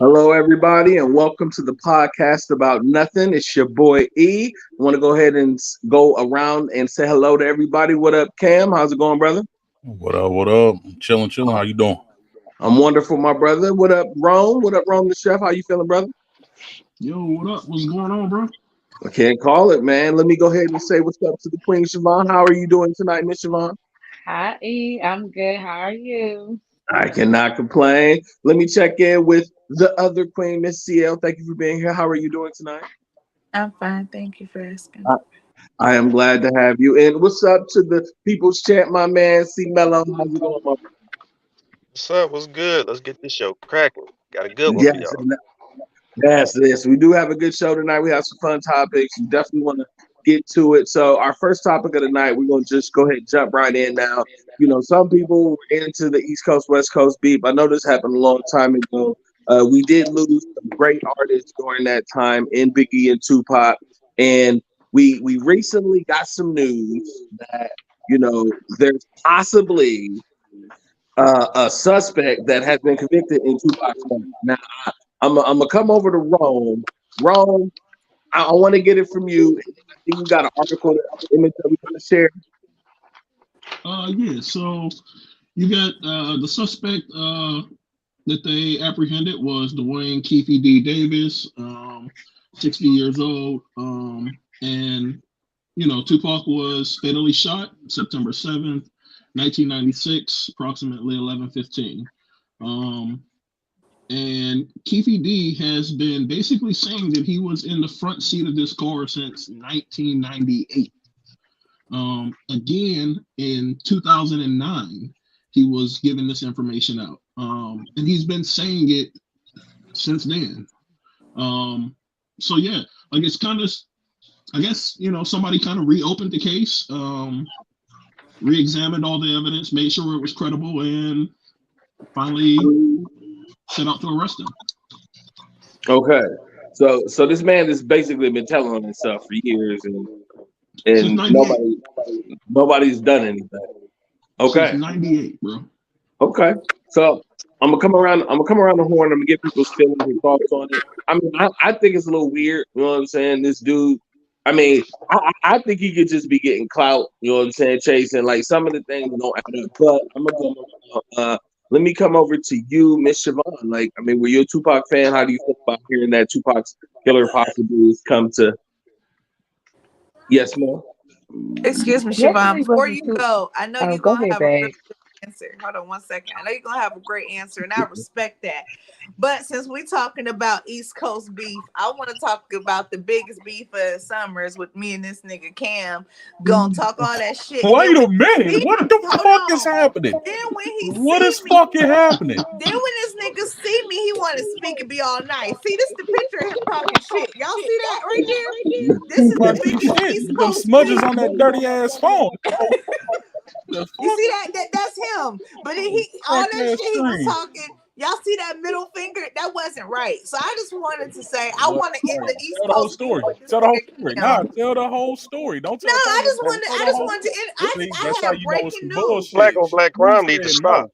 Hello, everybody, and welcome to the podcast about nothing. It's your boy E. I want to go ahead and go around and say hello to everybody. What up, Cam? How's it going, brother? What up? What up? Chilling, chilling. How you doing? I'm wonderful, my brother. What up, Rome? What up, Rome the chef? How you feeling, brother? Yo, what up? What's going on, bro? I can't call it, man. Let me go ahead and say what's up to the Queen Siobhan. How are you doing tonight, Miss Siobhan? Hi, E. I'm good. How are you? I cannot complain. Let me check in with the other Queen, Miss CL. Thank you for being here. How are you doing tonight? I'm fine. Thank you for asking. I am glad to have you. And what's up to the People's Champ, my man, C Mello? How's it going, my What's up? What's good? Let's get this show cracking. Got a good one for Yes, y'all. yes. We do have a good show tonight. We have some fun topics. We definitely want to get to it. So, our first topic of the night, we're going to just go ahead and jump right in now. Some people were into the East Coast, West Coast beef. I know this happened a long time ago. We did lose some great artists during that time in Biggie and Tupac. And we recently got some news that, there's possibly a suspect that has been convicted in Tupac's murder. Now, I'm gonna come over to Rome. Rome, I want to get it from you. I think you got an article, image that we're gonna share. Yeah. So you got the suspect that they apprehended was Dwayne Keefe D. Davis, 60 years old, and Tupac was fatally shot September 7th, 1996, approximately 11:15. Um, and Keefe D has been basically saying that he was in the front seat of this car since 1998. Again, in 2009, he was giving this information out. And he's been saying it since then. So yeah, like it's kind of, I guess, somebody kind of reopened the case, re-examined all the evidence, made sure it was credible, and finally set out to arrest him. Okay, so this man has basically been telling on himself for years, Since and 98. nobody's done anything. Since Okay, 98, bro. okay. So I'm gonna come around. I'm gonna come around the horn. I'm gonna get people's feelings and thoughts on it. I mean, I think it's a little weird. You know what I'm saying? This dude. I mean, I think he could just be getting clout. You know what I'm saying? Chasing like some of the things don't add up. But I'm gonna come around. Let me come over to you, Miss Siobhan. Like, I mean, were you a Tupac fan? How do you feel about hearing that Tupac's killer possibly has come to? Yes, ma'am. Excuse me, Siobhan. Definitely Before wasn't you too. go, I know Oh, you're go gonna ahead, have a really babe. good answer. Hold on one second. I know you're gonna have a great answer, and I respect that. But since we're talking about East Coast beef, I want to talk about the biggest beef of summers with me and this nigga Cam. Gonna talk all that shit, and then Wait when a minute. he What the hold fuck is on, happening? then when he What see is me. fucking happening? Then when this nigga see me, he want to speak and be all nice. See, this the picture of him talking shit. Y'all see that right there? This is I the see biggest shit. East Them Coast smudges beef. on that dirty ass phone. The You fuck? see that's him. But then he all Crack that ass shit he was screen. talking. Y'all see that middle finger? That wasn't right. So I just wanted to say I What? want to end Right. the East Tell the whole Coast beef story. with this Tell the whole nigga story. Nah, Cam. tell the whole story. Don't No, tell part of it. Tell I the just whole wanted to story. end. See, I that's how have you know it's breaking some This news. black bullshit. on black Smooth crime need to said stop. no.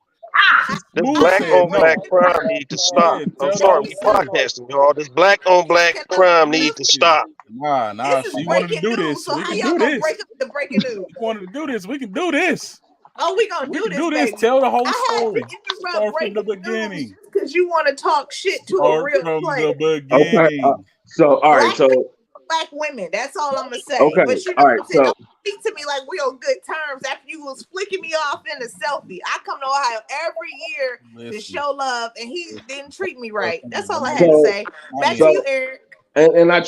See, This Smooth black said on I no. black have crime breaking need to stop. Yeah, news. I'm tell the sorry, whole we story. podcasting, y'all. This black on black Breaking crime need to news. stop. Nah. This is She wanted to breaking do news. this. So We how can y'all do gonna break this. up the breaking news? She wanted to do this. We can do this. Oh, we gonna We do can this, do this. baby. Tell the whole I had to story. interrupt Start from the breaking news beginning. just because you want to talk shit to a Start real from the player. Okay. beginning. So all right. Black men, So black women. That's all I'm gonna say. okay. But you know All what right. I'm saying? So Don't speak to me like we on good terms after you was flicking me off in a selfie. I come to Ohio every year to Listen, show love, and he didn't treat me right. That's all I had to so say. I Back to mean, you, so Eric. and I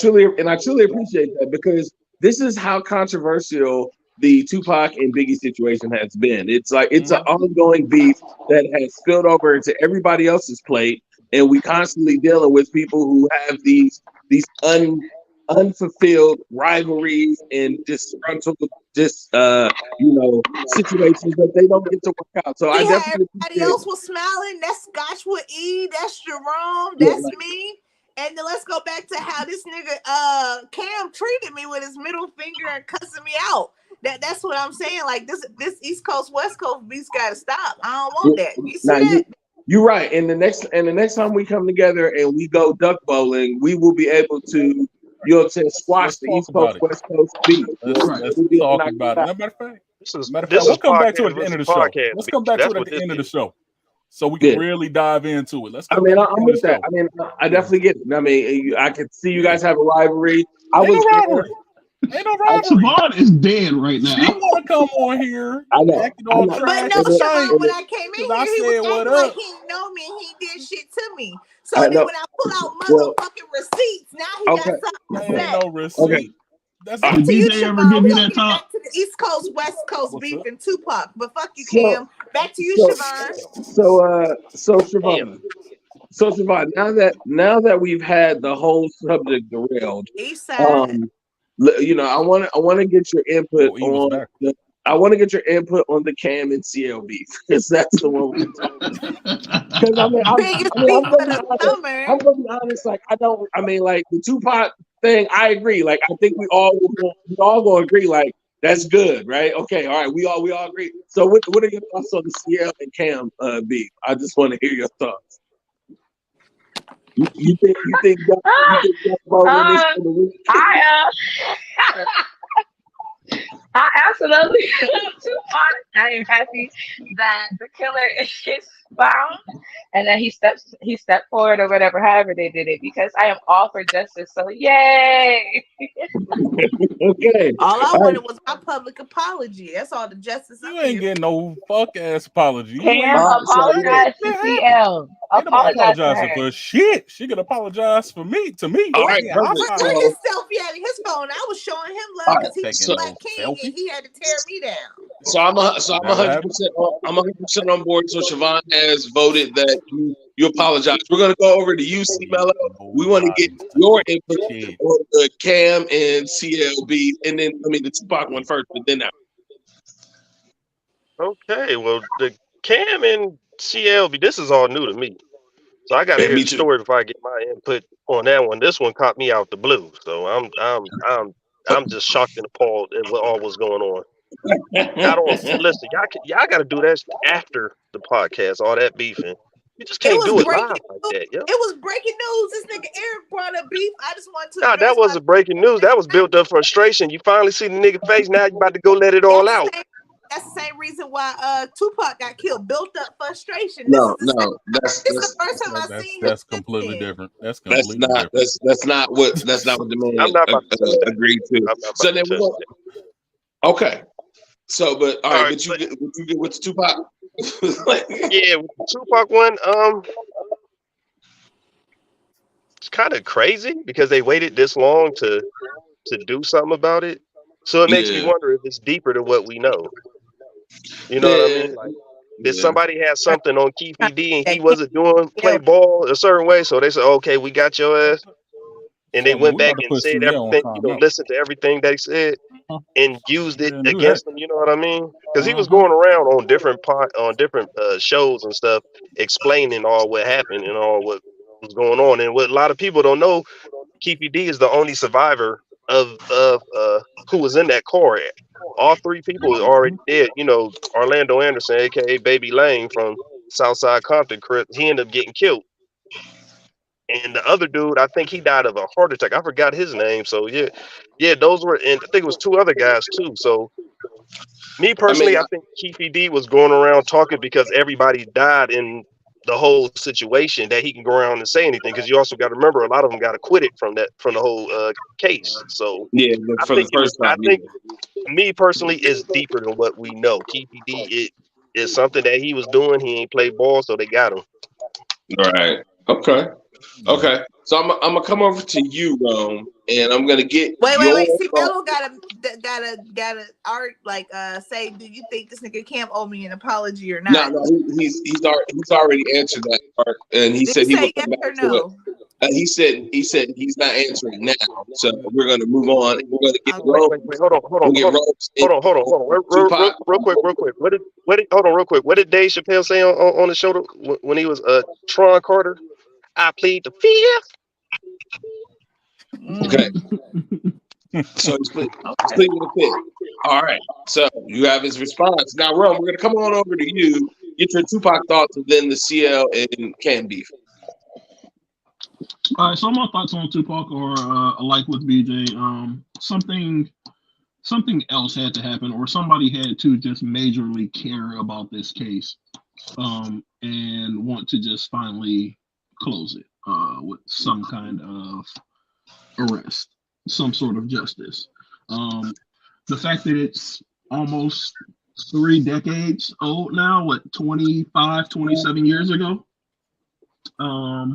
truly appreciate that because this is how controversial the Tupac and Biggie situation has been. It's like it's an mhm. ongoing beef that has spilled over into everybody else's plate, and we constantly dealing with people who have these unfulfilled rivalries and disgruntled just situations that they don't get to work out. So I See how definitely everybody appreciate. else was smiling? That's Scotch with E. That's Jerome. Yeah, That's like, me. And then let's go back to how this nigga Cam treated me with his middle finger and cussing me out. That's what I'm saying. Like this East Coast West Coast beats gotta stop. I don't want that. You see now that? You're right. And the next time we come together and we go duck bowling, we will be able to, squash Let's the talk East Coast about it. West Coast beef. Right. Let's We'll be able to talk knock about it it. out. Now, matter of fact, This we'll is come back to it podcast at the end of versus the show. podcast Let's beef. come back to That's it at what the this end of the is. show, so we can Yeah. really dive into it. Let's I come mean, back at the I'm end of with the that. show. I mean, I definitely get it. I mean, I can see you guys have a rivalry. I Ain't no was there. rivalry. Ain't no rivalry. Savon is dead right She now. want to come on here I know. acting I all know. But trash no, and And stank Siobhan, when it, I came because in I here, he was said what acting like up. he didn't know me and he did shit to me. So I then know. when I pull out Well, motherfucking receipts, now he okay. got something to Ain't say. no Okay. receipt. That's All Back right. Did to you, BJ ever Siobhan. give We're you gonna that get talk? back to the East Coast, West Coast what's beef up. and Tupac. But fuck you, So, Cam. Back to you, so, Siobhan. so Damn. Siobhan. So Siobhan, now that we've had the whole subject derailed, East side. I want to get your input Yo, E was on back. I want to get your input on the Cam and CL beef because that's the one. Because Biggest I'm beef gonna of be the honest. summer. I'm gonna be honest. Like I don't. I mean, like the Tupac thing. I agree. Like I think we all gonna agree. Like that's good, right? Okay, all right. We all agree. So what are your thoughts on the CL and Cam beef? I just want to hear your thoughts. You think Bowen is Um, for the win? I I absolutely love Tupac. I am happy that the killer is found and that he stepped forward or whatever, however they did it, because I am all for justice. So yay! Okay. All I All right. wanted was my public apology. That's all the justice You I'm ain't here getting no fuck ass apology. You ain't Cam, All even right. So look. apologize to that happened. CL. Ain't nobody Apologize to apologizing her. for shit. She could apologize to me. All for. right. Yeah, high Perfect. Where five. his selfie at his phone? I was showing him All love right. because he was Taking So Black no King and selfie. he had to tear me down. So Is I'm that what happened? 100% on board. So Siobhan has voted that you apologize. We're gonna go over to you, C Ain't Mello. We want to get nobody your saying input shit. on the Cam and CLB, and then the Tupac one first, but then that. Okay, well, the Cam and CLB, this is all new to me. So I got to And hear me the too. story before I get my input on that one. This one caught me out the blue, so I'm just shocked and appalled at what all was going on. I don't listen. Y'all got to do that after the podcast. All that beefing, you just It can't was do it live breaking like news. that, yo. It was breaking news. This nigga Eric brought up beef. I just wanted to Nah, that address my wasn't breaking news. That was built up frustration. You finally see the nigga face. Now you about to go let it all that's the out. same that's the same reason why Tupac got killed. Built up frustration. This is No, the same that's this is the that's first time I That's seen him that's since completely then. different. That's that's completely not different. that's not what the I'm man not about to touch that. agreed to. I'm not So about then to we touch go. that. Okay. So, but all All right, right, but but you get with the Tupac. yeah, with the Tupac one, it's kind of crazy because they waited this long to do something about it. So it makes me Yeah. wonder if it's deeper than what we know. You know what I Yeah. mean? Like, did Yeah. somebody have something on Keith Trying to D and get he that King wasn't doing play L. ball a certain way? So they said, okay, we got your ass. And they So man, went we back about to and put said CL on everything, timeout. listened to everything they said Huh? and used You it didn't do that. against them. You know what I mean? Because he was Uh-huh. going around on different shows and stuff, explaining all what happened and all what was going on. And what a lot of people don't know, Keefe D is the only survivor of who was in that car. All three people are already dead. You know, Orlando Anderson, aka Baby Lane from Southside Compton, he ended up getting killed. And the other dude, I think he died of a heart attack. I forgot his name. So yeah, those were, and I think it was two other guys too. So me I mean, personally, I think Keefe D was going around talking because everybody died in the whole situation that he can go around and say anything. Because you also got to remember, a lot of them got acquitted from the whole case. So yeah, I for the think it was. first I time, think yeah. me personally is deeper than what we know. Keefe D it is something that he was doing. He ain't played ball, so they got him. All right. Okay. Yeah. Okay. So I'm gonna come over to you, Rome, and I'm gonna get your Wait. See, thought. Mello gotta art like say, do you think this nigga Cam owe me an apology or No, not? no, he's already answered that part, and he Did he said he say would yes come back or to it. no? He said he's not answering now, so we're gonna move on. We're gonna get Okay. Rome. Wait. Hold on. We'll get Rome's Hold on. Tupac. Real quick. Hold on, real quick. What did Dave Chappelle say on the show when he was Tron Carter? I plead the fifth. Okay, Mm, so he's okay. pleading the fifth. All right, so you have his response now, Rome. We're gonna come on over to you. get your Tupac thoughts, and then the CL and Cam beef. All right, so my thoughts on Tupac are alike with BJ. Something else had to happen, or somebody had to just majorly care about this case, and want to just finally close it with some kind of arrest, some sort of justice. The fact that it's almost 3 decades old now, what, 25, 27 years ago? I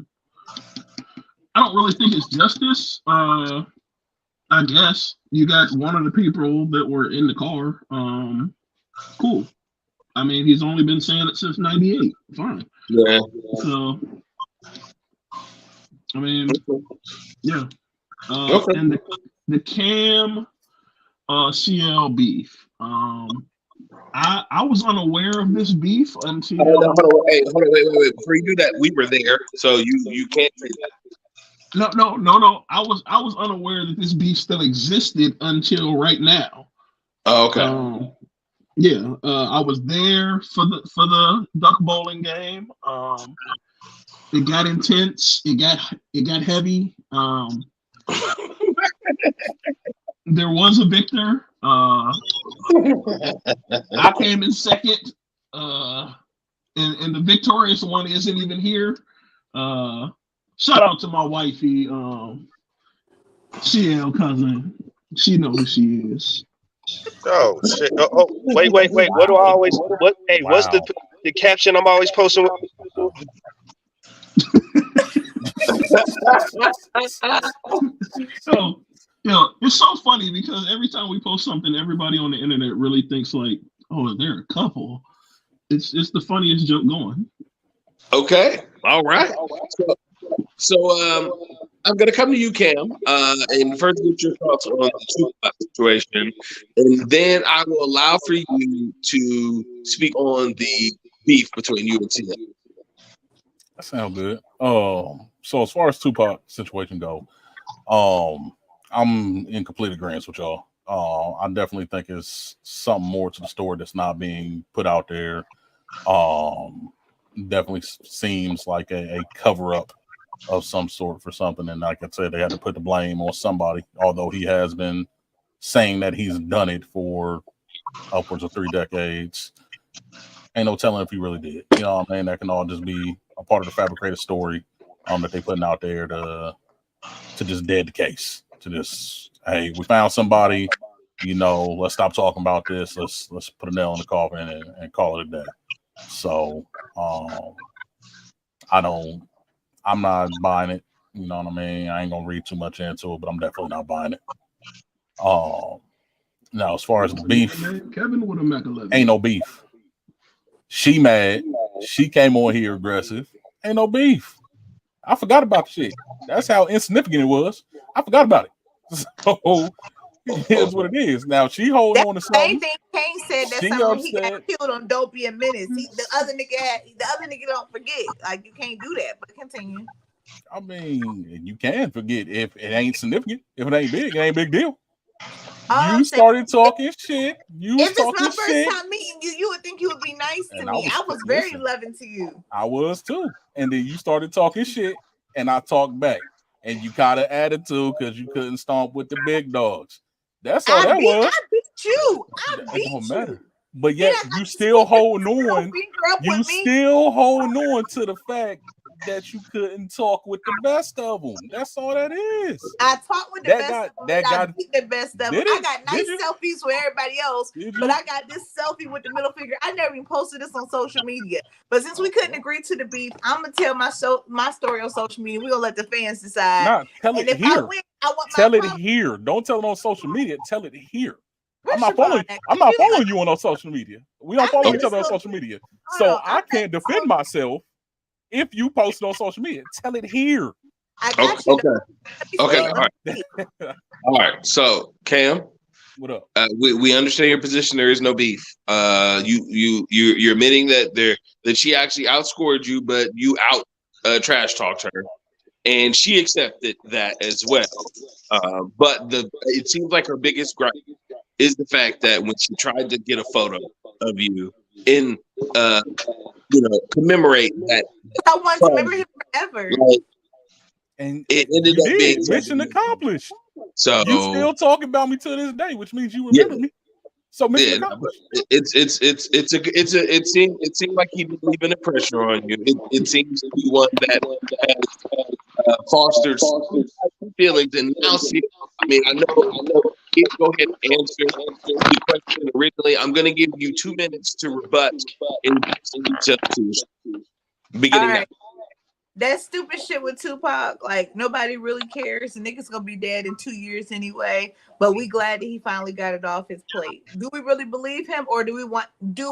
don't really think it's justice. I guess you got one of the people that were in the car. Cool. I mean, he's only been saying it since '98. Fine. Yeah. So, I mean, yeah. Okay. And the Cam CL beef. I was unaware of this beef until. Hold on, wait. Before you do that, we were there, so you can't say that. No. I was unaware that this beef still existed until right now. Oh, okay. Yeah, I was there for the duck bowling game. It got intense. It got heavy. There was a victor. I came in second. And the victorious one isn't even here. Shout out to my wifey, CL cousin. She knows who she is. Oh shit! Oh, wait. What do I always? What? Hey, what's the caption I'm always posting? So, it's so funny because every time we post something, everybody on the internet really thinks like, "Oh, they're a couple." It's the funniest joke going. Okay. All right. So I'm gonna come to you, Cam, and first get your thoughts on the Tupac situation, and then I will allow for you to speak on the beef between you and CL. That sounds good. So as far as Tupac situation go, I'm in complete agreement with y'all. I definitely think it's something more to the story that's not being put out there. Definitely seems like a cover up of some sort for something, and like I said, they had to put the blame on somebody. Although he has been saying that he's done it for upwards of 3 decades, ain't no telling if he really did. You know what I mean? That can all just be a part of the fabricated story that they putting out there to just dead the case. To just, hey, we found somebody. Let's stop talking about this. Let's put a nail in the coffin and call it a day. So I'm not buying it. You know what I mean? I ain't gonna read too much into it, but I'm definitely not buying it. Now as far as the beef, Kevin with a Mac 11. Ain't no beef. She mad. She came on here aggressive. Ain't no beef. I forgot about the shit. That's how insignificant it was. I forgot about it. So here's what it is. Now she holding on to something. Same thing Kane said that She summer he upset. got killed on Dopey and Menace. The other nigga don't forget. Like, you can't do that. But continue. I mean, you can forget if it ain't significant. If it ain't big, it ain't a big deal. You started talking shit. If it's my first time meeting you, you would think you would be nice to me. I was very loving to you. I was too. And then you started talking shit, and I talked back. And you caught an attitude because you couldn't stomp with the big dogs. That's all that was. I beat you. It don't matter. But yet you still holding on. You still holding on to the fact that you couldn't talk with the best of them. That's all that is. I talked with the best of them. I beat the best of them. I got nice selfies with everybody else, but I got this selfie with the middle finger. I never even posted this on social media. But since we couldn't agree to the beef, I'm gonna tell my story on social media. We're gonna let the fans decide. Nah, tell it here. I win, I want tell it here. Don't tell it on social media. Tell it here. I'm not following you on social media. We don't follow each other on social media. So I can't defend myself if you post it on social media. Tell it here. I got you. Okay. All right. All right. So Cam, what up? We understand your position. There is no beef. You're admitting that she actually outscored you, but you trash talked her, and she accepted that as well. But it seems like her biggest gripe is the fact that when she tried to get a photo of you, and commemorate that I want to remember fun. him forever. Like, And it ended you up being did. something Mission accomplished. So You still talking about me to this day, which means you yeah, remember me. So mission yeah, accomplished. it seemed like he didn't leave any pressure on you. It seems to be one that has fostered some feelings, and now see. I mean, I know. You go ahead and answer the question originally. I'm going to give you 2 minutes to rebut in each of the two. All Beginning now. right. That stupid shit with Tupac, like nobody really cares. The nigga's gonna be dead in 2 years anyway. But we glad that he finally got it off his plate. Do we really believe him, or do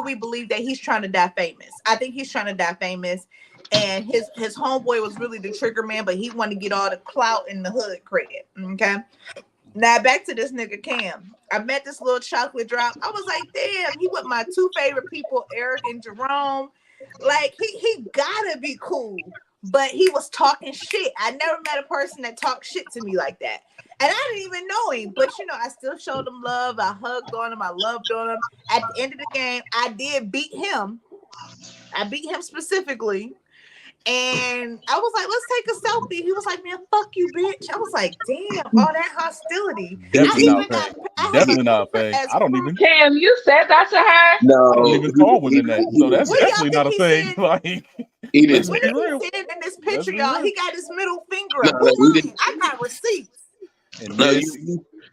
we believe that he's trying to die famous? I think he's trying to die famous, and his homeboy was really the trigger man, but he wanted to get all the clout in the hood credit. Okay. Now back to this nigga Cam. I met this little chocolate drop. I was like, damn, he with my 2 favorite people, Eric and Jerome. Like he gotta be cool. But he was talking shit. I never met a person that talked shit to me like that. And I didn't even know him. But I still showed him love. I hugged on him. I loved on him. At the end of the game, I did beat him. I beat him specifically. And I was like, let's take a selfie. He was like, man, fuck you, bitch. I was like, damn, all that hostility. Definitely I not even got fake. I have Definitely a not picture fake. as I don't proof. even. Cam, you said that to her? I don't No, even call women that. So that's What do y'all definitely not a think he thing. said? Like, he let's didn't. What be did he real. say in this Let's picture, be y'all? real. He got his middle finger No, up. Who no, he lying? didn't. I got receipts. And No, this,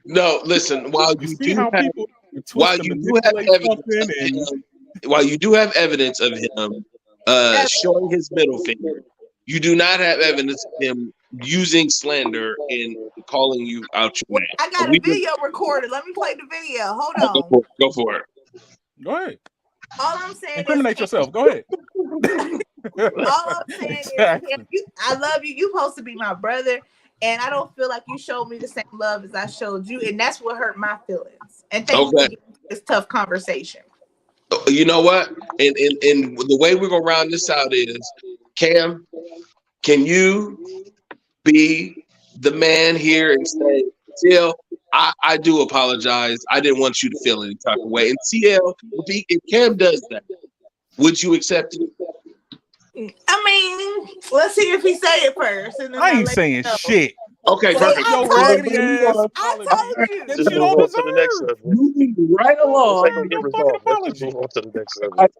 no. Listen, you see how people twist and manipulate something, and while you do have evidence of him showing his middle finger, you do not have evidence of him using slander and calling you out your Well, name. I got a video recorded. Let me play the video. Hold on. Go for it. go ahead. All I'm saying Incriminate is, yourself. Go ahead. all I'm saying Exactly. is, I love you. You supposed to be my brother, and I don't feel like you showed me the same love as I showed you, and that's what hurt my feelings. And thank you for Okay. this tough conversation. You know what? And the way we're gonna round this out is, Cam, can you be the man here and say, Jill, I do apologize. I didn't want you to feel any type of way. And CL, if Cam does that, would you accept it? I mean, let's see if he say it first, and then I I'll ain't let saying you know. shit. Okay, See, perfect. I Your told raggedy you. ass I apology told you. that Just you move don't on to the next deserve. subject. Moving right This along. ain't gonna get Your fucking resolved. Let's just apology. move on to the next I subject.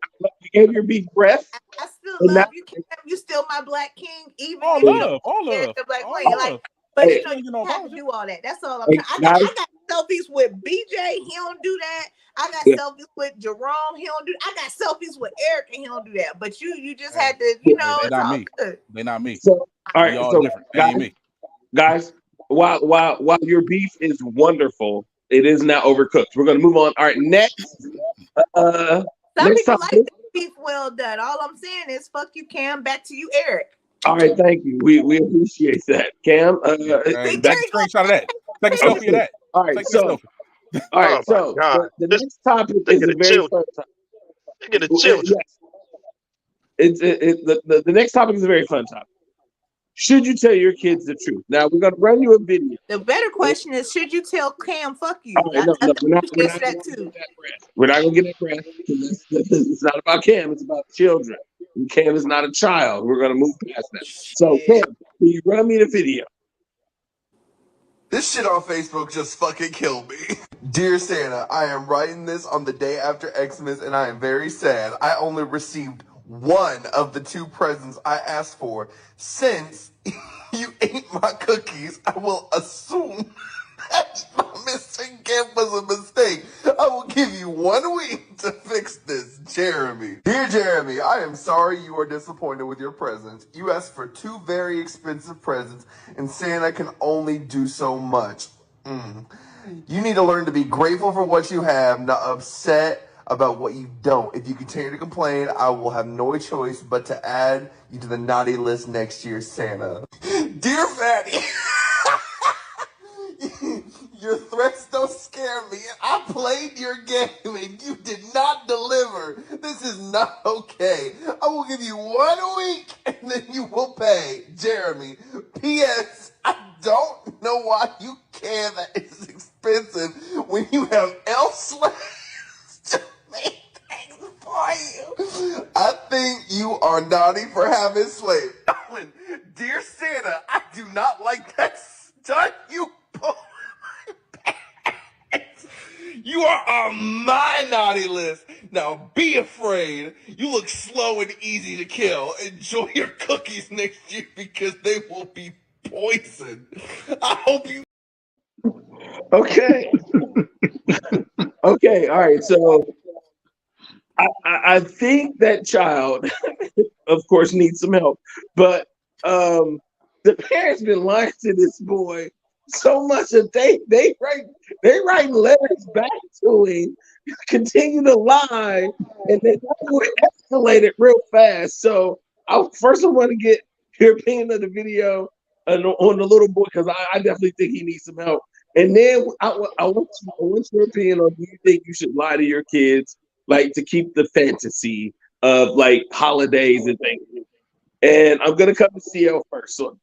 gave your beef breath. I still And now, love you, Cam. You still my black king, even All if you love. All don't care love. the black All queen. Like, love. but hey, You ain't get no you have to apology. do all that. That's all I'm trying. I guys, got selfies with BJ. He don't do that. I got yeah, selfies with Jerome. He don't do. I got selfies with Eric, and he don't do that. But you just Hey, had to. yeah. hey, they It's not all me. good. They not me. So, all We right. all So, different. They ain't me. guys, while your beef is wonderful, it is now overcooked. We're gonna move on. All right, next. Some Next people topic. like the beef well done. All I'm saying is, fuck you, Cam. Back to you, Eric. All right, thank you. We appreciate that, Cam. Yeah. Hey, See, take Terry a gonna screenshot of that. Take a selfie of that. all right, Take that so selfie. all right, Oh my so God. the This next topic they is get a the very children. fun topic. They get the children. Yes, the next topic is a very fun topic. Should you tell your kids the truth? Now we're gonna run you a video. The better question is, should you tell Cam, fuck you? All right, no, I no, think we're not. you We're should not answer going that to too. get that breath. We're not going to get that breath because it's not about Cam. It's about children. And Cam is not a child. We're going to move past that. So, Cam, Shit. can you run me the video? This shit on Facebook just fucking killed me. Dear Santa, I am writing this on the day after Xmas and I am very sad. I only received one of the 2 presents I asked for. Since you ate my cookies, I will assume that my missing gift was a mistake. I will give you 1 week to fix this, Jeremy. Dear Jeremy, I am sorry you are disappointed with your presents. You asked for 2 very expensive presents, and Santa can only do so much. You need to learn to be grateful for what you have, not upset about what you don't. If you continue to complain, I will have no choice but to add you to the naughty list next year, Santa. Dear Fatty, your threats don't scare me. I played your game and you did not deliver. This is not okay. I will give you 1 week and then you will pay. Jeremy. P.S. I don't know why you care that it's expensive when you have elf slaves to make things for I think you are naughty for having slave. Dear Santa, I do not like that stunt you pulled. You are on my naughty list. Now be afraid. You look slow and easy to kill. Enjoy your cookies next year because they will be poisoned. I hope you. Okay. Okay. All right. So I think that child, of course, needs some help, but the parents been lying to this boy so much that they writing letters back to him, continue to lie, and then it escalated real fast. So I want to get your opinion of the video on the little boy because I definitely think he needs some help. And then I want your opinion on, do you think you should lie to your kids, like to keep the fantasy of like holidays and things? And I'm gonna come to CL first. So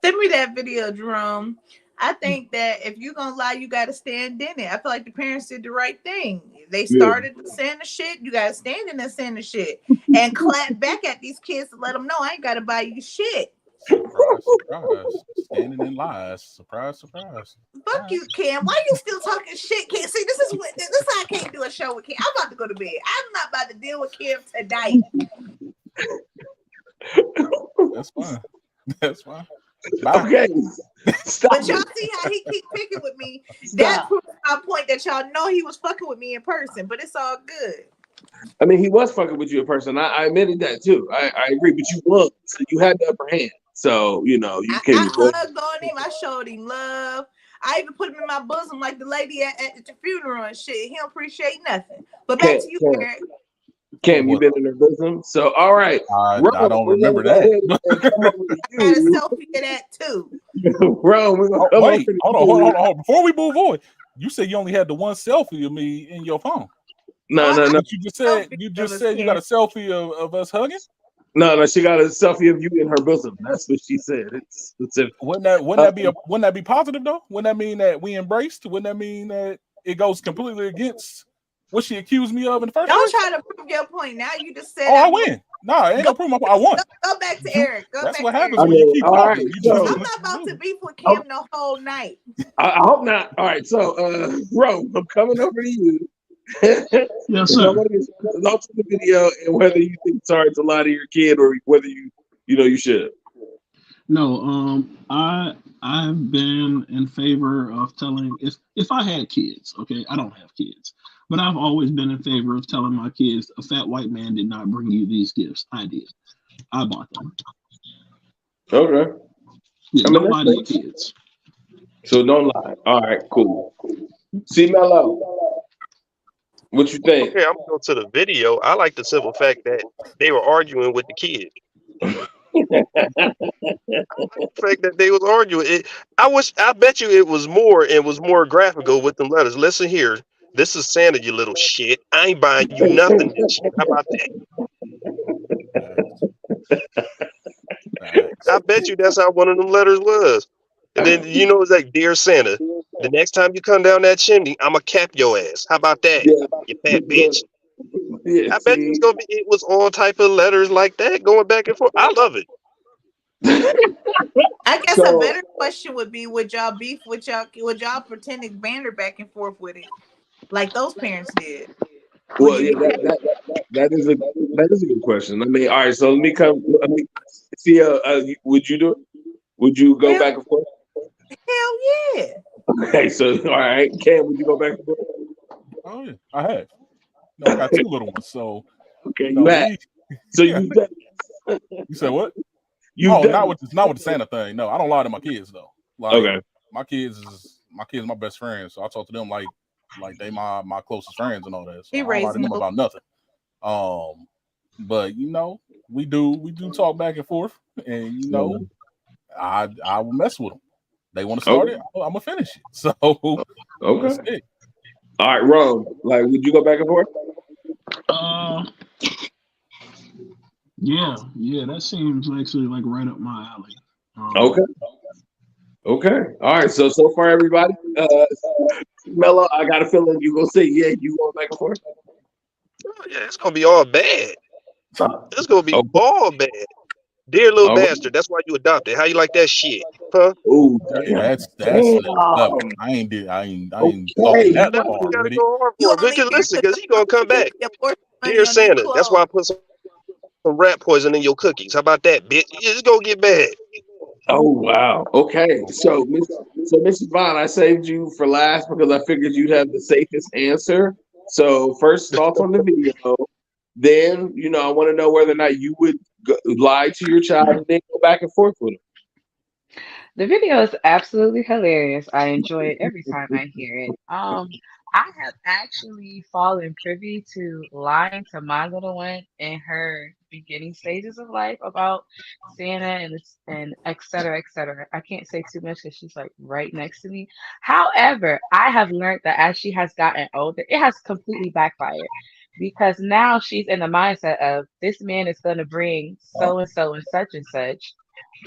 Send me that video, Jerome. I think that if you're gonna lie, you gotta stand in it. I feel like the parents did the right thing. They started the Santa shit. You gotta stand in the Santa shit and clap back at these kids to let them know I ain't gotta buy you shit. Surprise, surprise. Standing in lies. Surprise, surprise. Fuck you, Cam. Why you still talking shit, Cam? See, this is how I can't do a show with Cam. I'm about to go to bed. I'm not about to deal with Cam tonight. That's fine. That's fine. Bye. okay, stop. But y'all see how he keep picking with me. That proves my point that y'all know he was fucking with me in person, but it's all good. I mean, he was fucking with you in person. I admitted that too. I agree, but you won, so you had the upper hand. So you know you I can. hugged on him. I showed him love. I even put him in my bosom like the lady at the funeral and shit. He don't appreciate nothing. But back to you, Eric. Cam, you been in her bosom. So all right, I don't remember that. I got a selfie of that too. Rome, we're gonna wait, hold on. Before we move on, you said you only had the one selfie of me in your phone. No. You just said you got a selfie of us hugging. No, she got a selfie of you in her bosom. That's what she said. It's wouldn't that be positive though? Wouldn't that mean that we embraced? Wouldn't that mean that it goes completely against what she accused me of in the first Don't place? try to prove your point now. You just said I win. No, I ain't gonna prove my point. I won. Go back to Eric. That's what happens when you keep talking. Right, I'm not about to beef with Cam the whole night. I hope not. All right, so Rome, I'm coming over to you. Yes, sir. I want to get results of the video and whether you think it's hard to lie to your kid or whether you should. No, I've been in favor of telling if I had kids, okay, I don't have kids, but I've always been in favor of telling my kids a fat white man did not bring you these gifts. I did. I bought them. Okay. Yeah, don't lie to your kids. So don't lie. All right, cool. See Mello. What you think? Okay, I'm going to the video. I like the simple fact that they were arguing with the kid. The fact that they was arguing. I bet you it was more graphical with them letters. Listen here. This is Santa, you little shit. I ain't buying you nothing this year. How about that? I bet you that's how one of them letters was. And then it's like, Dear Santa, the next time you come down that chimney, I'ma cap your ass. How about that? You fat bitch. Yeah, I bet you it was all type of letters like that going back and forth. I love it. I guess a better question would be: would y'all beef with y'all? Would y'all pretend to banter back and forth with it, like those parents did? Well, yeah, that is a good question. I mean, all right. So let me see. Would you do it? Would you go back and forth? Hell yeah. Okay, so all right, Cam, would you go back and forth? Oh yeah, I have. No, I got two little ones, so okay, you have. So you done. You said what? Not with the Santa thing. No, I don't lie to my kids though. Like, okay, my kids my best friends, so I talk to them like they my closest friends and all that. So He I don't lie to them about nothing. But we do talk back and forth, and I will mess with them. They want to start it, I'm gonna finish it. So okay. All right, Rome. Like, would you go back and forth? Yeah, that seems actually like right up my alley. Okay. All right. So far, everybody, Mello, I got a feeling you gonna say yeah. You going back and forth? Yeah, it's gonna be all bad. Oh, It's gonna be all bad. Dear little oh, bastard, that's why you adopted. How you like that shit? Huh? oh, Hey, damn. that's Damn. next level. I ain't thought Okay, that you That's might why we far gotta with it. go hard You for it. But only just here listen, because because he gonna come you back. the abortion money Dear on these Santa, that's why I clothes. put some rat poison in your cookies. How about that, bitch? It's gonna get bad. Oh wow. Okay. So Mrs. Vaughn, I saved you for last because I figured you'd have the safest answer. So first thoughts on the video. Then, I want to know whether or not you would lie to your child and then go back and forth with The video is absolutely hilarious. I enjoy it every time I hear it. I have actually fallen privy to lying to my little one in her beginning stages of life about Santa and et cetera, et cetera. I can't say too much because she's like right next to me. However, I have learned that as she has gotten older, it has completely backfired because now she's in the mindset of this man is going to bring so and such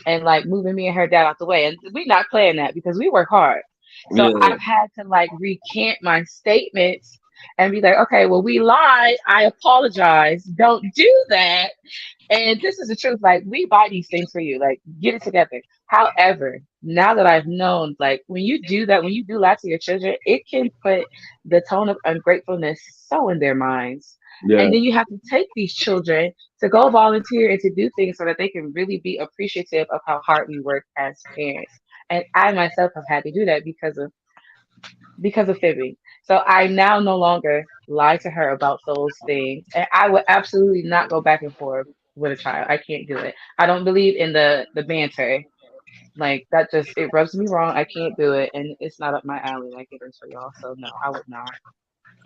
and like moving me and her dad out the way. And we're not playing that because we work hard. So them. I've had to like recant my statements and be like, okay, well, we lied. I apologize. Don't do that. And this is the truth. Like, we buy these things for you. Like, get it together. However, now that I've known, like, when you do that, when you do lie to your children, it can put the tone of ungratefulness so in their minds. Yeah. And then you have to take these children to go volunteer and to do things so that they can really be appreciative of how hard we work as parents. And I myself have had to do that because of fibbing. So I now no longer lie to her about those things. And I would absolutely not go back and forth with a child. I can't do it. I don't believe in the banter. Like that just it rubs me wrong. I can't do it and it's not up my alley like it is for y'all. So no, I would not.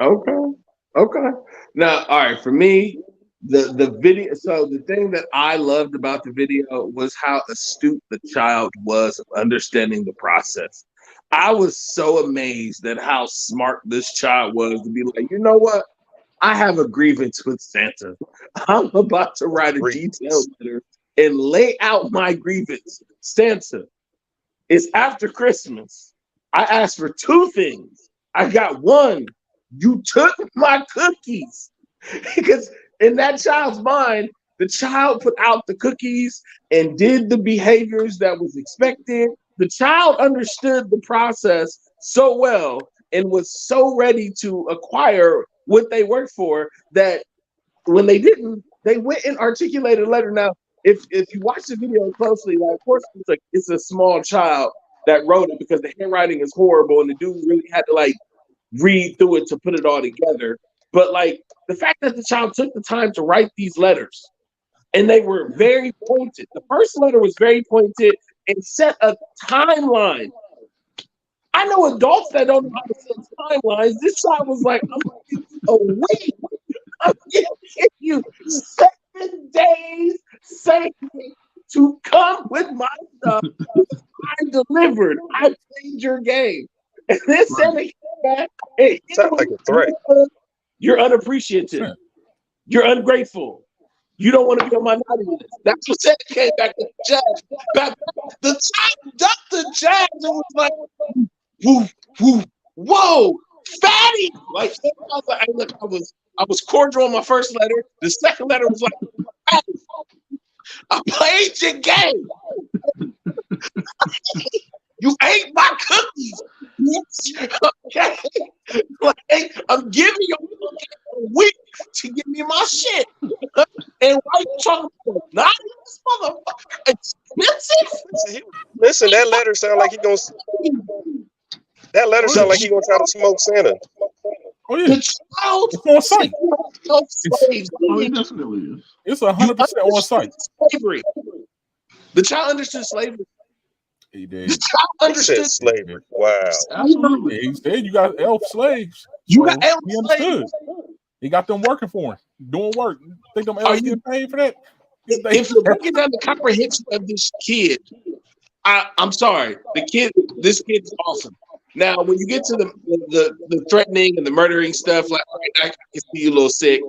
Okay. Okay. Now, all right, for me, the video, so the thing that I loved about the video was how astute the child was of understanding the process. I was so amazed at how smart this child was to be like, you know what? I have a grievance with Santa. I'm about to write a detailed Grievance. letter and lay out my grievance. Santa, it's after Christmas. I asked for two things. I got one. You took my cookies. Because in that child's mind, the child put out the cookies and did the behaviors that was expected. The child understood the process so well and was so ready to acquire what they worked for that when they didn't, they went and articulated a letter. Now, if you watch the video closely, like of course it's a small child that wrote it because the handwriting is horrible and the dude really had to like read through it to put it all together. But like the fact that the child took the time to write these letters and they were very pointed. The first letter was very pointed and set a timeline. I know adults that don't know how to set timelines. This child was like, I'm gonna give you a week. I'm gonna give you 7 days safely to come with my stuff. I delivered. I played your game. And then Santa came back and Sounds like a threat. you're unappreciative. You're ungrateful. You don't want to be on my naughty list. That's what Santa came back to the judge. But the child ducked the judge and was like, woo, woo, whoa, fatty. Like I was like, hey, look, I was cordial on my first letter. The second letter was like, fatty. I played your game. You ate my cookies. Okay. Like, I'm giving you a week to give me my shit. And why you talking about not this motherfucker expensive? Listen, that letter sound like he gonna. That letter sound like he gonna try to smoke Santa. Oh yeah, The child it's on site. slaves. Oh, it definitely is. It's You 100% on understood site. slavery. The child understood slavery. He The did. child He understood said slavery. Wow. Absolutely. Yeah, he said you got elf slaves. you So got elf he understood. slaves. He got them working for him, doing work. Think them Are elves you getting paid for that? if you're breaking down the comprehension of this kid, I'm sorry. This kid's awesome. Now, when you get to the threatening and the murdering stuff, like right, I can see you a little sick.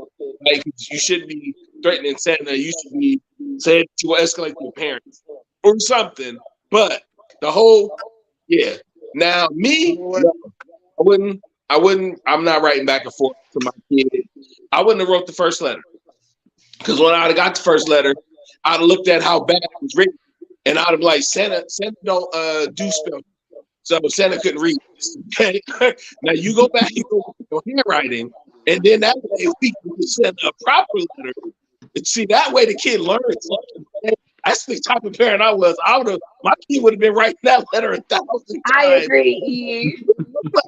Like you shouldn't be threatening Santa. You should be saying that you will escalate to your parents or something. But the whole, yeah. Now, me, You know what? no, I wouldn't. I'm not writing back and forth to my kid. I wouldn't have wrote the first letter. Because when I'd have got the first letter, I'd have looked at how bad it was written. And I'd have like, Santa don't do spell. So Santa couldn't read this. Okay. Now you go back, you go with your handwriting, and then that way we can send a proper letter. And see, that way the kid learns. That's the type of parent I was. My kid would have been writing that letter 1,000 I times. agree, Eve. You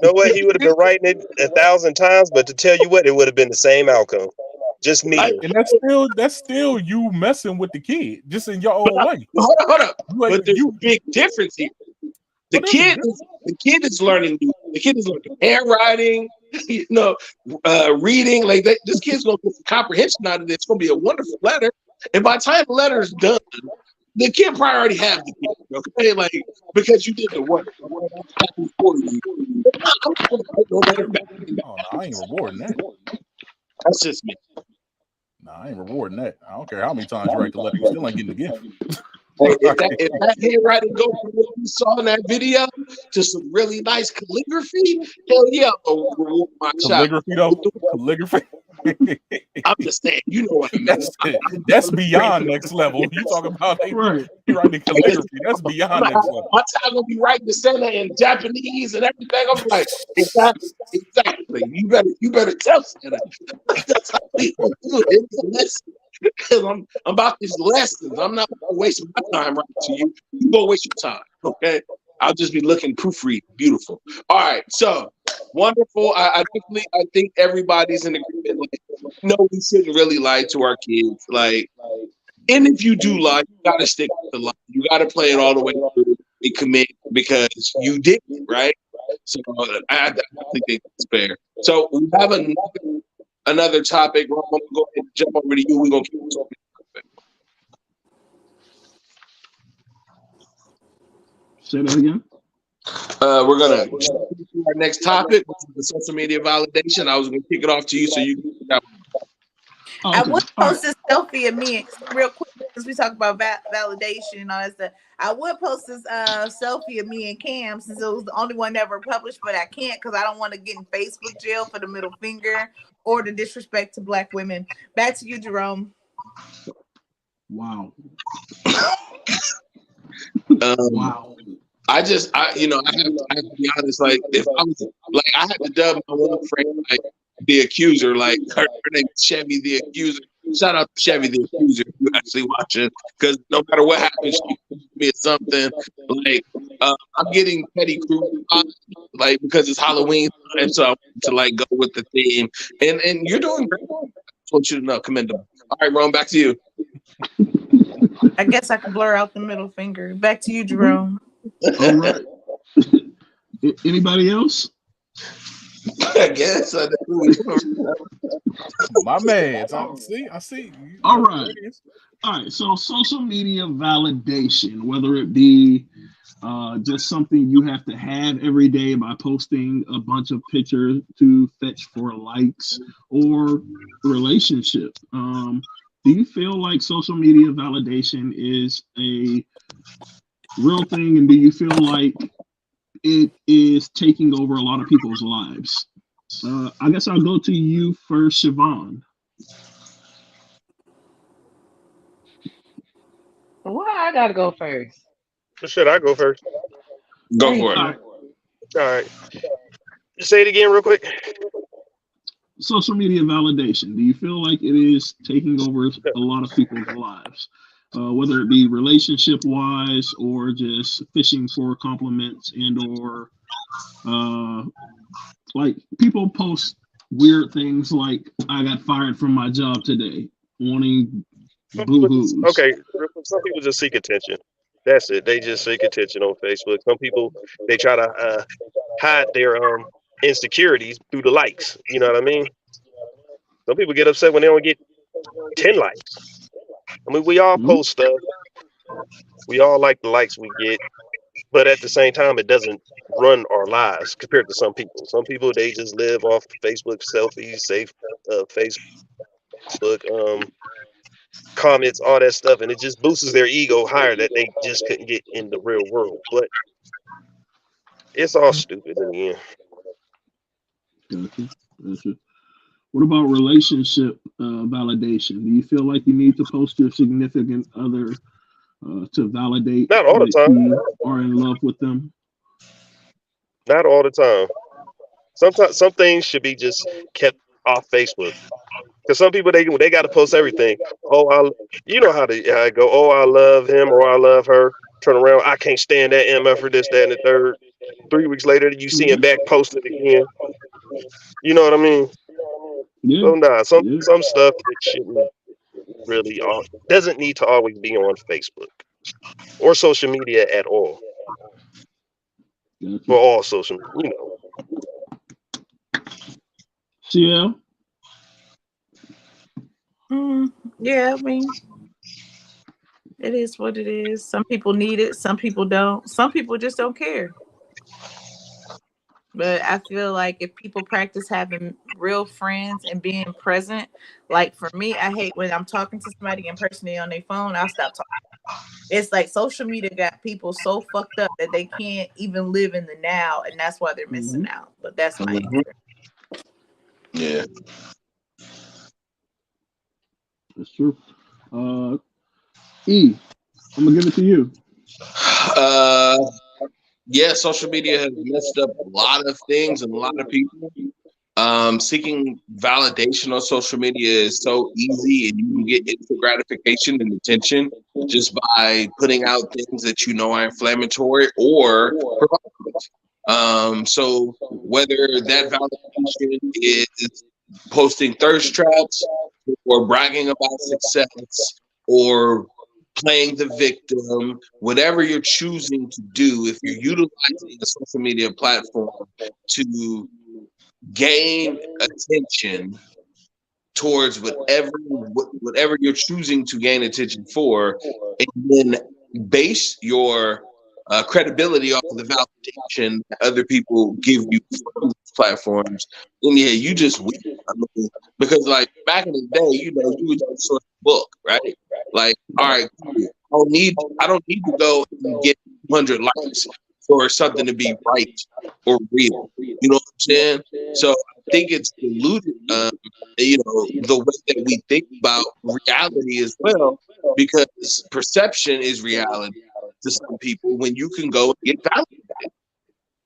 know what? He would have been writing it 1,000 times, but to tell you what, it would have been the same outcome. Just me. And that's still you messing with the kid, just in your own way. Hold up. Like, But there's a big difference here. The kid is learning. The kid is learning handwriting, reading. Like this kid's gonna get some comprehension out of it. It's gonna be a wonderful letter. And by the time the letter is done, the kid probably already have the kid. Okay, like because you did the work. For you. Oh, no, I ain't rewarding that. That's just me. No, I ain't rewarding that. I don't care how many times you write the letter, you still ain't getting the gift. Hey, if that handwriting goes from what we saw in that video to some really nice calligraphy, hell yeah, I'll reward my child. Calligraphy, though. Calligraphy. I'm just saying, you know what I mean. That's beyond next level. You talking about Right. writing calligraphy? That's beyond next level. My child gonna be writing to Santa in Japanese and everything. I'm like, exactly. You better tell Santa. That's how we gonna do it. It's a lesson. Because I'm about these lessons. I'm not gonna waste my time writing to you. You go waste your time, okay? I'll just be looking proofread. Beautiful. All right, so wonderful. I think everybody's in agreement. Like, no, we shouldn't really lie to our kids. Like, and if you do lie, you gotta stick with the lie. You gotta play it all the way through and commit because you did it, right? So I think that's fair. So we have another topic. I'm gonna go ahead and jump over to you. We're gonna keep talking. Say that again. We're gonna jump into our next topic, which is the social media validation. I was gonna kick it off to you so you can pick that one. Oh, I okay. would All post this selfie of me real quick since we talk about validation and all that stuff. I would post this selfie of me and Cam since it was the only one ever published, but I can't because I don't want to get in Facebook jail for the middle finger or the disrespect to Black women. Back to you, Jerome. Wow. Wow. I have to be honest. Like, if I was like, I had to dub my one friend like the accuser. Like, her name is Chevy the Accuser. Shout out to Chevy the Accuser if you're actually watching, because no matter what happens, she accuses me of something. Like, I'm getting Petty Crew, like because it's Halloween, and so I want to like go with the theme. And you're doing great. I just want you to know, commendable. All right, Ron, back to you. I guess I could blur out the middle finger. Back to you, Jerome. All right. Anybody else? I guess. My man. I see. All right. All right. So social media validation, whether it be just something you have to have every day by posting a bunch of pictures to fetch for likes, or relationship. Do you feel like social media validation is a real thing, and do you feel like it is taking over a lot of people's lives? I guess I'll go to you first, Siobhan. Why I gotta go first? Should I go first? Go for it. All right. Say it again real quick. Social media validation. Do you feel like it is taking over a lot of people's lives? Whether it be relationship wise or just fishing for compliments, and or like people post weird things like I got fired from my job today, wanting boo-hoos. Okay, some people just seek attention. That's it. They just seek attention on Facebook. Some people, they try to hide their insecurities through the likes. You know what I mean? Some people get upset when they don't get 10 likes. I mean, we all post stuff. We all like the likes we get, but at the same time, it doesn't run our lives compared to some people. Some people, they just live off Facebook selfies, Facebook comments, all that stuff, and it just boosts their ego higher that they just couldn't get in the real world. But it's all stupid in the end. Gotcha. Gotcha. What about relationship validation? Do you feel like you need to post your significant other to validate Not all the that time. you are in love with them? Not all the time. Sometimes some things should be just kept off Facebook. Because some people they got to post everything. Oh, you know how I go. Oh, I love him or I love her. Turn around. I can't stand that MF for this, that, and the third. 3 weeks later, you see him Mhm. back posted again. You know what I mean? Yeah. So nah, Yeah. some stuff it shouldn't really doesn't need to always be on Facebook or social media at all. Gotcha. For all social, you know. CL. Mm, yeah, I mean, it is what it is. Some people need it, some people don't. Some people just don't care. But I feel like if people practice having real friends and being present, like for me, I hate when I'm talking to somebody and personally on their phone, I'll stop talking. It's like social media got people so fucked up that they can't even live in the now, and that's why they're missing Hmm. out. But that's my Mhm. answer. Yeah. That's true. Uh, E. I'm gonna give it to you. Uh, yeah, social media has messed up a lot of things and a lot of people. Seeking validation on social media is so easy, and you can get instant gratification and attention just by putting out things that you know are inflammatory or provocative. So whether that validation is posting thirst traps or bragging about success or playing the victim, whatever you're choosing to do, if you're utilizing a social media platform to gain attention towards whatever you're choosing to gain attention for, and then base your credibility off of the validation that other people give you from these platforms, then yeah, you just win. I mean, because like back in the day, you would just source a book, right? Like, all right, cool. I don't need to go and get 200 likes for something to be right or real. You know what I'm saying? So I think it's diluted. The way that we think about reality as well, because perception is reality to some people when you can go and get validated.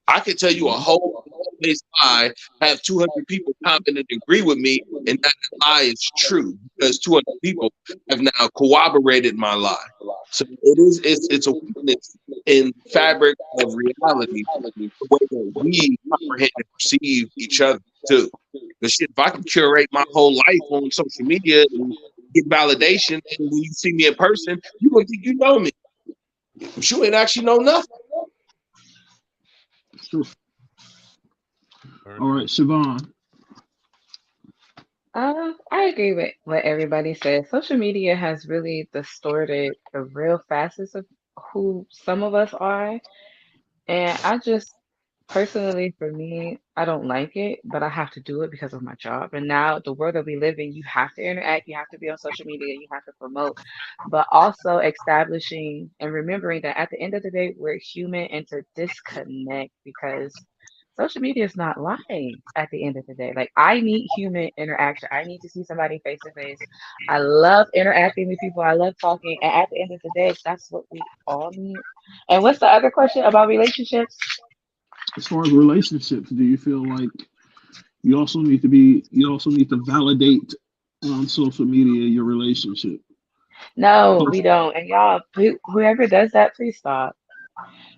I could tell you a Mhm. whole place lie, have 200 people comment and agree with me, and that lie is true because 200 people have now corroborated my lie. So it's a weakness in the fabric of reality, the way that we comprehend and perceive each other too. Because shit, if I can curate my whole life on social media and get validation, and when you see me in person, you gonna think you know me, but you ain't actually know nothing. That's true. Very All true. right, Siobhan. I agree with what everybody says. Social media has really distorted the real facets of who some of us are. And I just personally, for me, I don't like it, but I have to do it because of my job. And now, the world that we live in, you have to interact, you have to be on social media, you have to promote, but also establishing and remembering that at the end of the day, we're human and to disconnect because social media is not lying at the end of the day. Like, I need human interaction, I need to see somebody face to face. I love interacting with people, I love talking. And at the end of the day, that's what we all need. And what's the other question about relationships? As far as relationships, do you feel like you also need to validate on social media your relationship? No, we Post. don't. And y'all, whoever does that, please stop.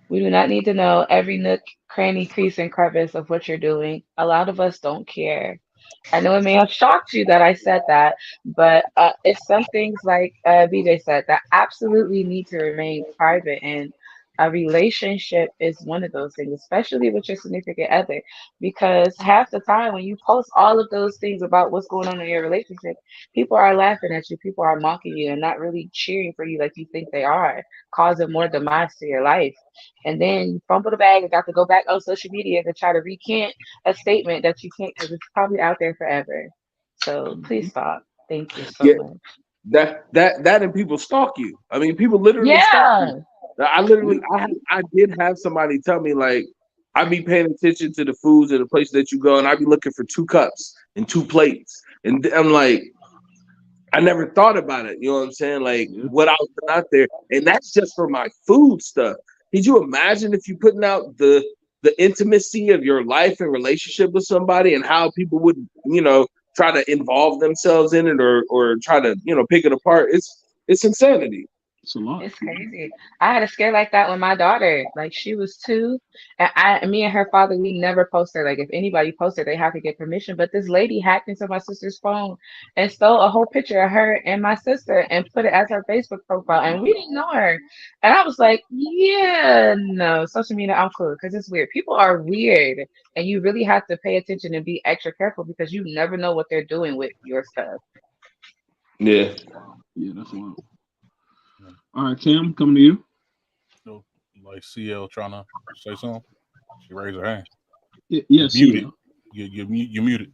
We do not need to know every nook, cranny, crease, and crevice of what you're doing. A lot of us don't care. I know it may have shocked you that I said that, but it's some things like BJ said that absolutely need to remain private. And a relationship is one of those things, especially with your significant other, because half the time when you post all of those things about what's going on in your relationship, people are laughing at you, people are mocking you, and not really cheering for you like you think they are, causing more demise to your life. And then you fumble the bag and got to go back on social media to try to recant a statement that you can't because it's probably out there forever. So please Mhm. stop. Thank you so Yeah, much. that and people stalk you. I mean, people literally stalk you. Yeah. I Yeah. literally, I did have somebody tell me like, I be paying attention to the foods and the places that you go, and I be looking for 2 cups and 2 plates, and I'm like, I never thought about it. You know what I'm saying? Like Yeah. what I was putting out there, and that's just for my food stuff. Could you imagine if you putting out the intimacy of your life and relationship with somebody, and how people would, try to involve themselves in it, or try to, pick it apart? It's insanity. It's a lot. It's crazy. I had a scare like that with my daughter. Like she was 2, and me and her father, we never post her. Like if anybody posts her, they have to get permission. But this lady hacked into my sister's phone and stole a whole picture of her and my sister and put it as her Facebook profile. And we didn't know her. And I was like, yeah, no, social media, I'm cool because it's weird. People are weird, and you really have to pay attention and be extra careful because you never know what they're doing with your stuff. Yeah. Yeah, that's wild. All right, Cam, coming to you. So, like CL trying to say something. She raised her hand. Yes, Muted. yeah. You muted.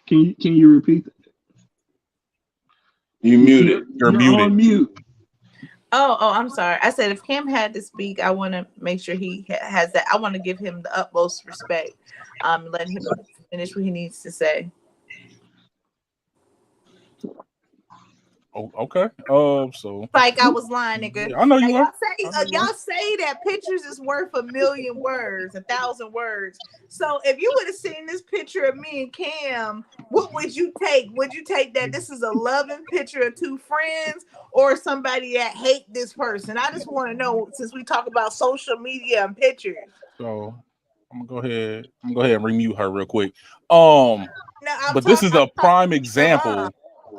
Can you repeat that? You muted. You're You're muted. on mute. Oh, I'm sorry. I said if Cam had to speak, I want to make sure he has that. I want to give him the utmost respect. Let him finish what he needs to say. Oh, okay. So Like I was lying, nigga. yeah, I know you Now, are. y'all say that pictures is worth 1,000,000 words, 1,000 words. So if you would have seen this picture of me and Cam, what would you take? Would you take that this is a loving picture of 2 friends, or somebody that hate this person? I just want to know, since we talk about social media and pictures. So I'm gonna go ahead. And remute her real quick. Now But this is a prime to your mom. example.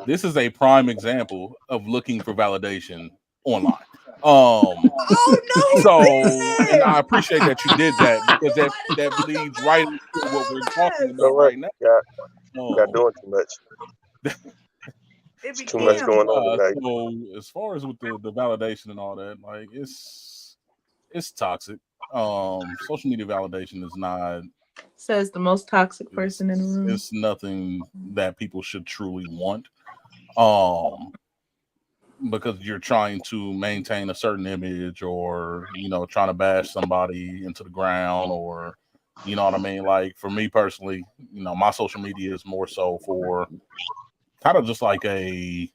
This is a prime example of looking for validation online. Oh no, So, he and didn't. I appreciate that you did that, because I that want to leads talk right into what we're talking You know about about us. what? right now. Y'all Um, doing too much. It There's too much became. going on tonight. so as far as with the validation and all that, like it's toxic. Social media validation is not. Says the most toxic person in the It's, room. it's nothing that people should truly want. Um, because you're trying to maintain a certain image, or trying to bash somebody into the ground, or what I mean. Like for me personally, my social media is more so for kind of just like a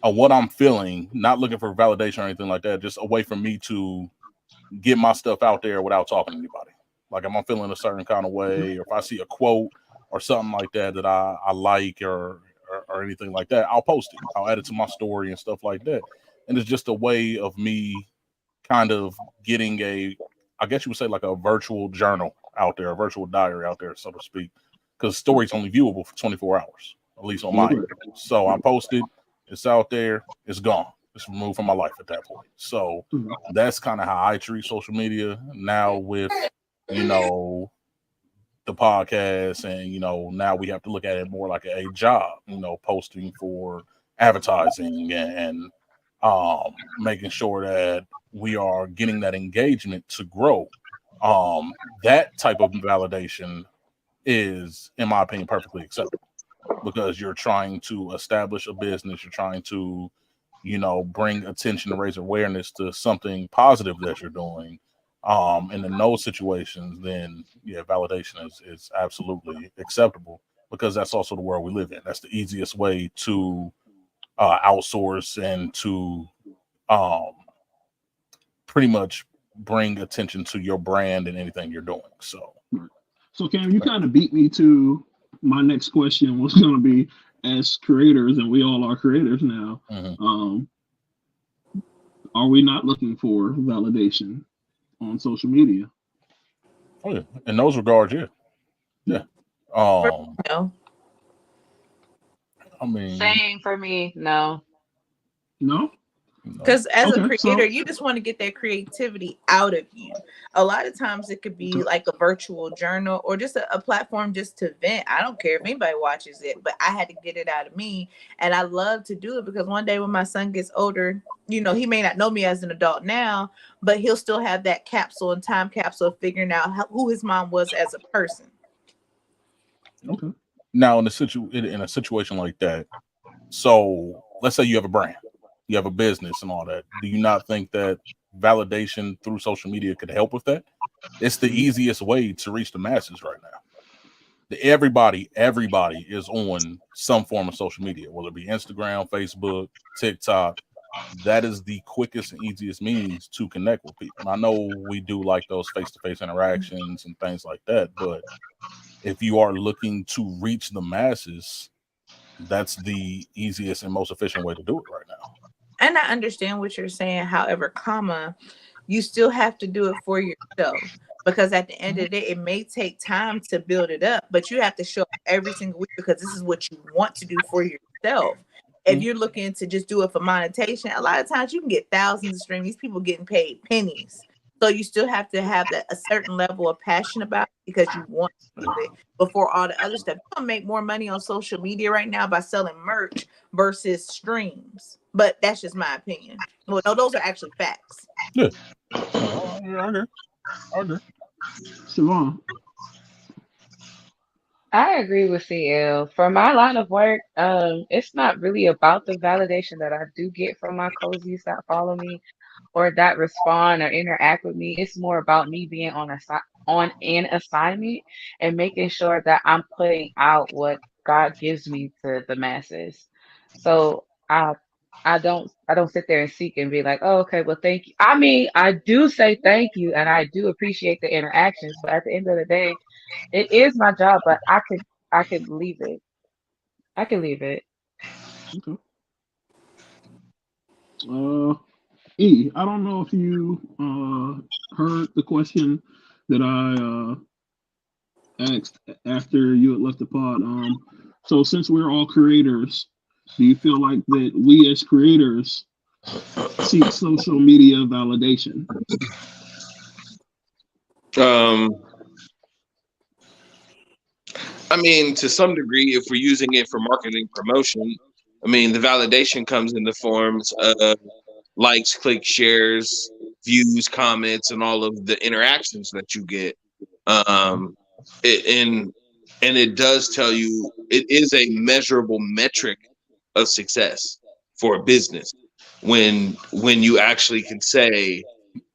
what I'm feeling, not looking for validation or anything like that, just a way for me to get my stuff out there without talking to anybody. Like if I'm feeling a certain kind of way, or if I see a quote or something like that that I like, or anything like that, I'll post it. I'll add it to my story and stuff like that. And it's just a way of me kind of getting I guess you would say, like a virtual journal out there, a virtual diary out there, so to speak, because story's only viewable for 24 hours, at least on my end. So I posted, it's out there, it's gone. It's removed from my life at that point. So that's kind of how I treat social media now with, the podcast, and now we have to look at it more like a job, posting for advertising, and making sure that we are getting that engagement to grow. That type of validation is, in my opinion, perfectly acceptable, because you're trying to establish a business, you're trying to bring attention to raise awareness to something positive that you're doing. And in those situations, then yeah, validation is absolutely acceptable, because that's also the world we live in. That's the easiest way to outsource and to um, pretty much bring attention to your brand and anything you're doing. So Cam, you kind of beat me to my next question was going to be, as creators, and we all are creators now, are we not looking for validation on social media? oh yeah, in those regards, yeah. No. I mean, Same for me. No. No? Because as a Okay, so creator, you just want to get that creativity out of you. A lot of times it could be like a virtual journal, or just a platform just to vent. I don't care if anybody watches it, but I had to get it out of me. And I love to do it because one day when my son gets older, he may not know me as an adult now, but he'll still have that time capsule of figuring out who his mom was as a person. Now in a situation like that, so let's say you have a brand, you have a business and all that. Do you not think that validation through social media could help with that? It's the easiest way to reach the masses right now. Everybody is on some form of social media, whether it be Instagram, Facebook, TikTok. That is the quickest and easiest means to connect with people. And I know we do like those face-to-face interactions and things like that, but if you are looking to reach the masses, that's the easiest and most efficient way to do it right now. And I understand what you're saying. However, you still have to do it for yourself, because at the end of the day, it may take time to build it up, but you have to show up every single week because this is what you want to do for yourself. If you're looking to just do it for monetization, a lot of times you can get thousands of streams. These people getting paid pennies. So you still have to have a certain level of passion about it because you want to do it before all the other stuff. You can make more money on social media right now by selling merch versus streams. But that's just my opinion. Well, no, those are actually facts. Yeah. I agree. Siobhan. I agree with CL. For my line of work, it's not really about the validation that I do get from my cozies that follow me or that respond or interact with me. It's more about me being on an assignment and making sure that I'm putting out what God gives me to the masses. So I don't sit there and seek and be like, oh, okay, well, thank you. I mean, I do say thank you and I do appreciate the interactions, but at the end of the day, it is my job, but I could leave it. I can leave it. Okay. I don't know if you heard the question that I asked after you had left the pod. So since we're all creators, do you feel like that we as creators seek social media validation? I mean, to some degree, if we're using it for marketing promotion, I mean, the validation comes in the forms of likes, clicks, shares, views, comments, and all of the interactions that you get. Um, and it does tell you it is a measurable metric of success for a business when you actually can say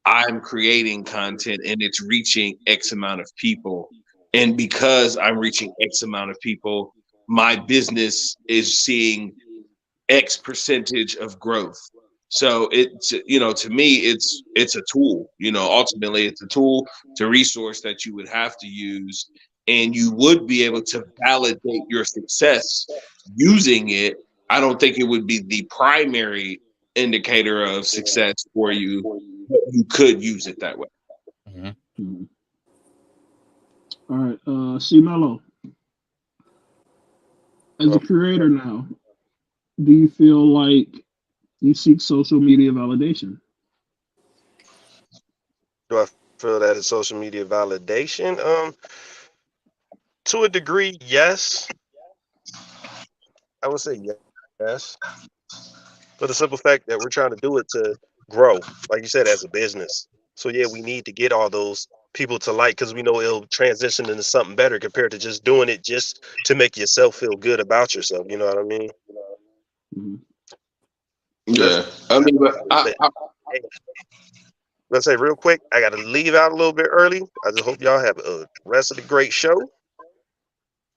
I'm creating content and it's reaching X amount of people. And because I'm reaching X amount of people, my business is seeing X percentage of growth. So it's, to me, it's a tool. Ultimately, it's a tool, it's a resource that you would have to use, and you would be able to validate your success using it. I don't think it would be the primary indicator of success for you, but you could use it that way. Mm-hmm. All right, C Mello, as a creator now, do you feel like you seek social media validation? Do I feel that it's social media validation? To a degree, yes. I would say yes. For the simple fact that we're trying to do it to grow, like you said, as a business. So yeah, we need to get all those people to like, because we know it'll transition into something better compared to just doing it just to make yourself feel good about yourself. You know what I mean? Mm-hmm. Yeah, I mean, but Hey, let's say real quick, I got to leave out a little bit early. I just hope y'all have a rest of the great show.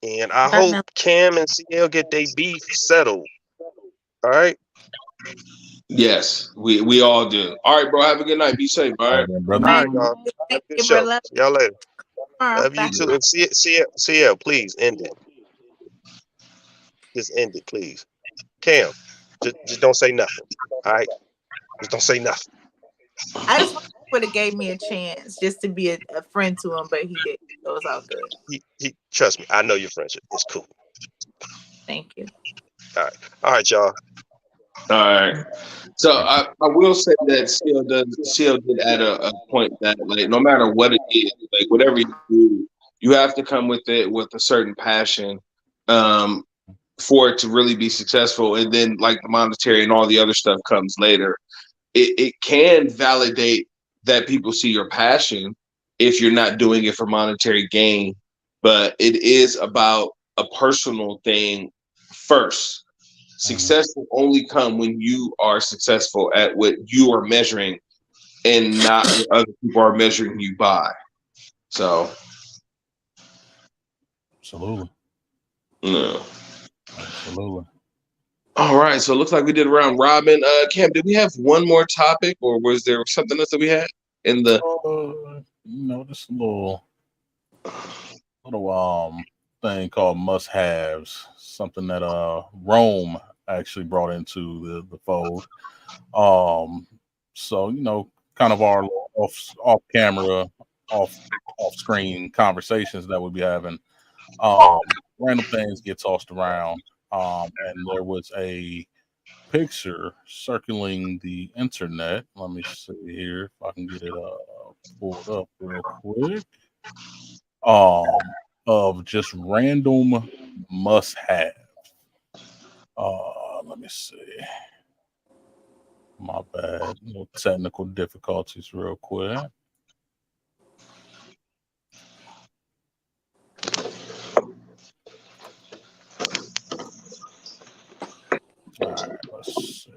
And I Bye, hope Mel. Cam and CL get their beef settled. All right. yes, we all do. All right, bro. Have a good night. Be safe. All All right. right, then, brother. All Bye. right, y'all. Have a Thank good you, show. brother. See y'all later. Love you Bye. too. And CL, please end it. Just end it, please. Cam, just don't say nothing. All right. Just don't say nothing. I just would have gave me a chance just to be a friend to him, but he did. So it's all good. He trust me. I know your friendship. It's cool. Thank you. All right, y'all. All right. So I will say that CL did add a point that, like, no matter what it is, like whatever you do, you have to come with it with a certain passion um, for it to really be successful. And then like the monetary and all the other stuff comes later. It can validate that people see your passion if you're not doing it for monetary gain, but it is about a personal thing first. Success will only come when you are successful at what you are measuring and not what other people are measuring you by. So, Absolutely. no. Absolutely. All right. So it looks like we did round robin. Cam, did we have one more topic or was there something else that we had in the This little thing called must haves, something that Rome actually brought into the fold. So kind of our off camera, off screen conversations that we'll be having. Random things get tossed around. And there was a picture circling the internet. Let me see here if I can get it pulled up real quick. Of just random must have. Let me see. My bad. No technical difficulties real quick. All right, let's see.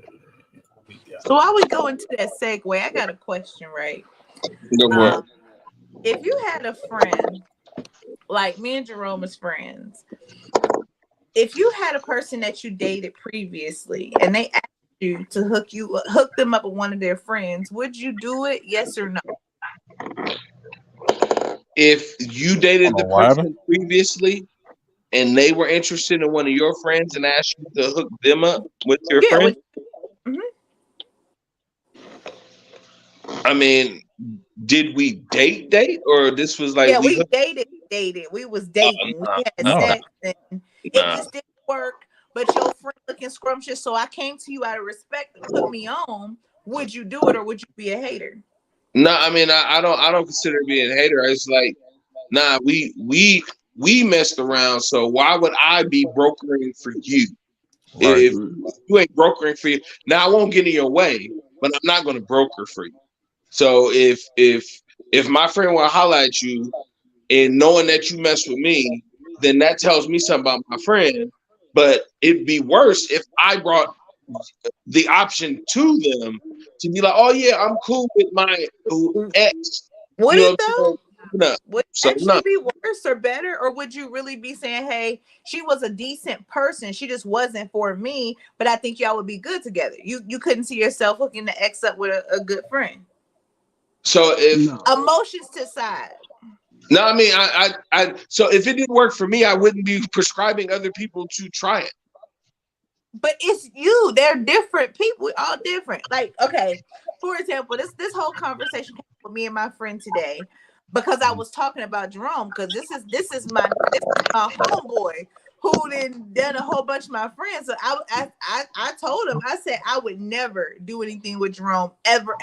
So while we go into that segue, I got a question, right? no, If you had a friend, like me and Jerome as friends, if you had a person that you dated previously and they asked you to hook them up with one of their friends, would you do it? Yes or no? if you dated the What happened? person previously and they were interested in one of your friends and asked you to hook them up with your Yeah. friend, Mhm. I mean, did we date, or this was like Yeah, we we hooked? dated. We was dating. We had No. sex, and it Nah. just didn't work. But your friend looking scrumptious, so I came to you out of respect to put me on. Would you do it, or would you be a hater? No, I mean, I don't consider being a hater. It's like, nah, we messed around, so why would I be brokering for you? Right. If you ain't brokering for you, now I won't get in your way, but I'm not going to broker for you. So if my friend will holler at you and knowing that you mess with me, then that tells me something about my friend. But it'd be worse if I brought the option to them to be like, oh yeah, I'm cool with my ex. Would You know it what I'm though? saying? No. Would it So no. actually be worse or better, or would you really be saying, "Hey, she was a decent person. She just wasn't for me, but I think y'all would be good together." You couldn't see yourself hooking the ex up with a good friend. So if No. Emotions to side. no, I mean so if it didn't work for me, I wouldn't be prescribing other people to try it. But it's you. They're different people. We're all different. Like, okay, for example, this whole conversation came with me and my friend today because I was talking about Jerome because this is my homeboy who done a whole bunch of my friends. So I told him, I said I would never do anything with Jerome ever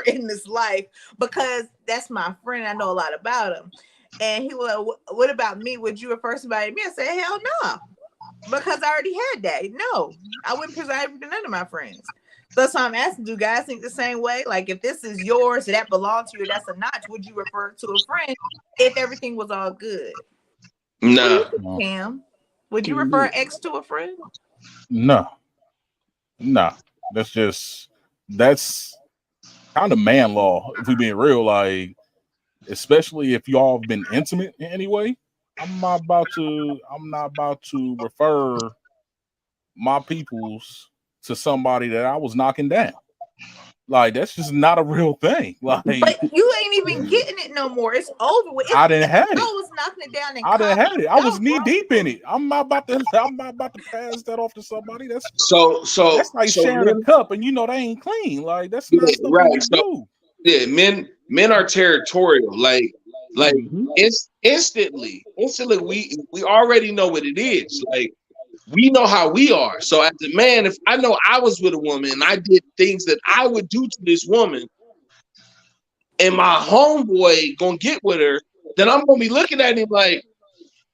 in this life because that's my friend. I know a lot about him. And he was like, what about me? Would you refer somebody to me? I said, hell no. Because I already had that. No, I wouldn't preside to none of my friends. So that's why I'm asking, do guys think the same way? Like, if this is yours, that belongs to you, that's a notch, would you refer it to a friend if everything was all good? What do you No. think, Cam? Would you Can't refer do an it. ex to a friend? No. That's kind of man law, if we being real, like, especially if y'all have been intimate in any way. I'm not about to refer my peoples to somebody that I was knocking down. Like, that's just not a real thing. Like, But you ain't even getting it no more. It's over with. I didn't have I it. was knocking it down in I didn't college. have it. I was Y'all knee grown. deep in it. I'm not about to pass that off to somebody. So That's like sharing a men, cup and they ain't clean. Like, that's not something right. we So do. yeah, men are territorial. Like Mm-hmm. it's instantly we already know what it is. Like we know how we are. So as a man, if I know I was with a woman and I did things that I would do to this woman, and my homeboy gonna get with her, then I'm gonna be looking at him like,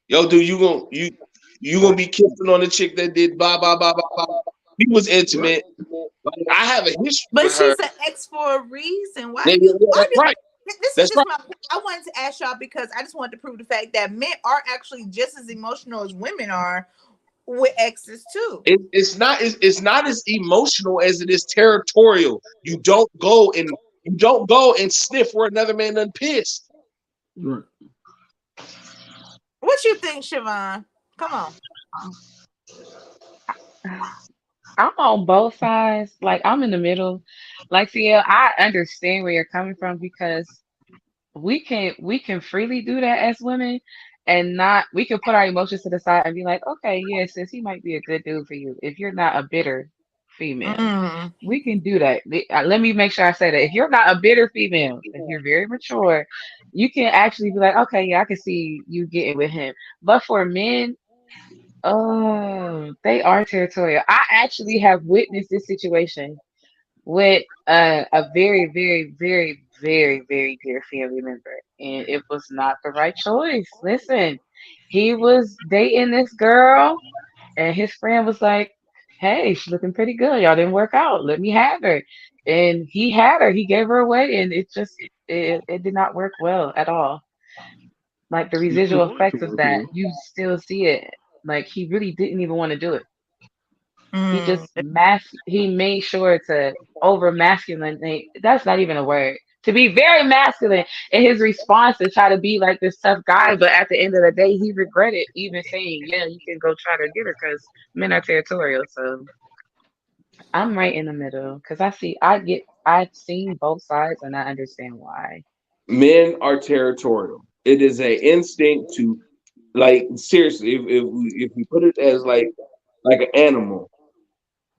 yo, dude, you gonna be kissing on the chick that did blah blah blah blah blah. He was Right. intimate. Like, I have a history But with her. she's an ex for a reason. Yeah, yeah, yeah, that's right. This is That's just right. my point. I wanted to ask y'all because I just wanted to prove the fact that men are actually just as emotional as women are. with exes too. It's not as emotional as it is territorial. You don't go and sniff where another man done pissed. Right. What you think, Siobhan? Come on. I'm on both sides. Like I'm in the middle. Like, see, I understand where you're coming from because we can freely do that as women and not we can put our emotions to the side and be like, okay, yeah, sis, he might be a good dude for you if you're not a bitter female. Mm. We can do that. Let me make sure I say that. If you're not a bitter female, if you're very mature, you can actually be like, okay, yeah, I can see you getting with him. But for men, oh, they are territorial. I actually have witnessed this situation with a very, very, very, very, very dear family member, and it was not the right choice. Listen, he was dating this girl, and his friend was like, "Hey, she's looking pretty good. Y'all didn't work out. Let me have her." And he had her. He gave her away, and it did not work well at all. Like the You don't residual want it to effects of work that, well. you still see it. Like he really didn't even want to do it. He Mm. just he made sure to over masculinate. That's not even a word. To be very masculine in his response to try to be like this tough guy, but at the end of the day, he regretted even saying, "Yeah, you can go try to get her," because men are territorial. So I'm right in the middle because I've seen both sides and I understand why. Men are territorial. It is a instinct to, like, seriously. If we put it as like an animal,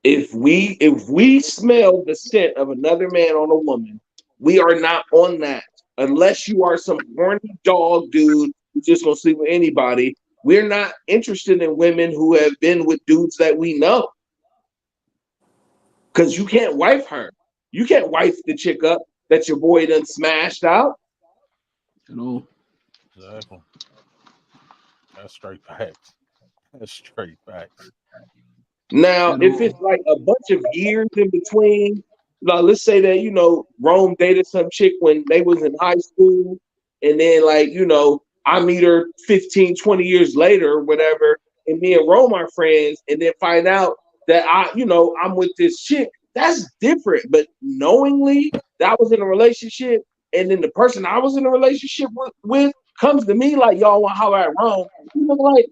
if we smell the scent of another man on a woman, we are not on that unless you are some horny dog dude who's just gonna sleep with anybody. We're not interested in women who have been with dudes that we know, because you can't wife her. You can't wife the chick up that your boy done smashed out. You know. Exactly. That's straight facts. That's straight facts. Now, You if know. it's like a bunch of years in between, like, let's say that, Rome dated some chick when they was in high school, and then, like, I meet her 15, 20 years later or whatever, and me and Rome are friends, and then find out that I'm with this chick. That's different. But knowingly that I was in a relationship, and then the person I was in a relationship with comes to me like, y'all want to holler at Rome. Like,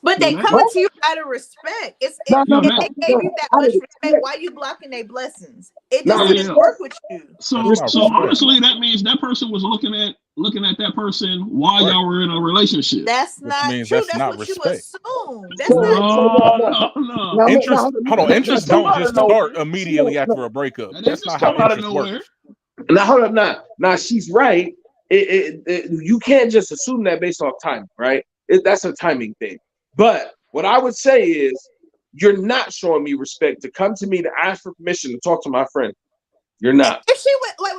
But Yeah, they that, what? coming to you out of respect. No, no, yeah, If that, no, they gave no. you that Out of much respect, respect. why you blocking their blessings? It No, just yeah, didn't yeah. work with you. That's So, not so respect. honestly, that means that person was looking at that person while Right. y'all were in a relationship. That's Which not means true. that's That's not what you respect. assume. That's So, not so true. no, No, no. no, no. Now, Interest, hold on. That Interest just come don't out just of start nowhere. immediately after a breakup. That didn't That's just not how come out of interest nowhere. works. now, hold up. Now, she's right. You can't just assume that based off timing, right? That's a timing thing. But what I would say is, you're not showing me respect to come to me to ask for permission to talk to my friend. You're not. If she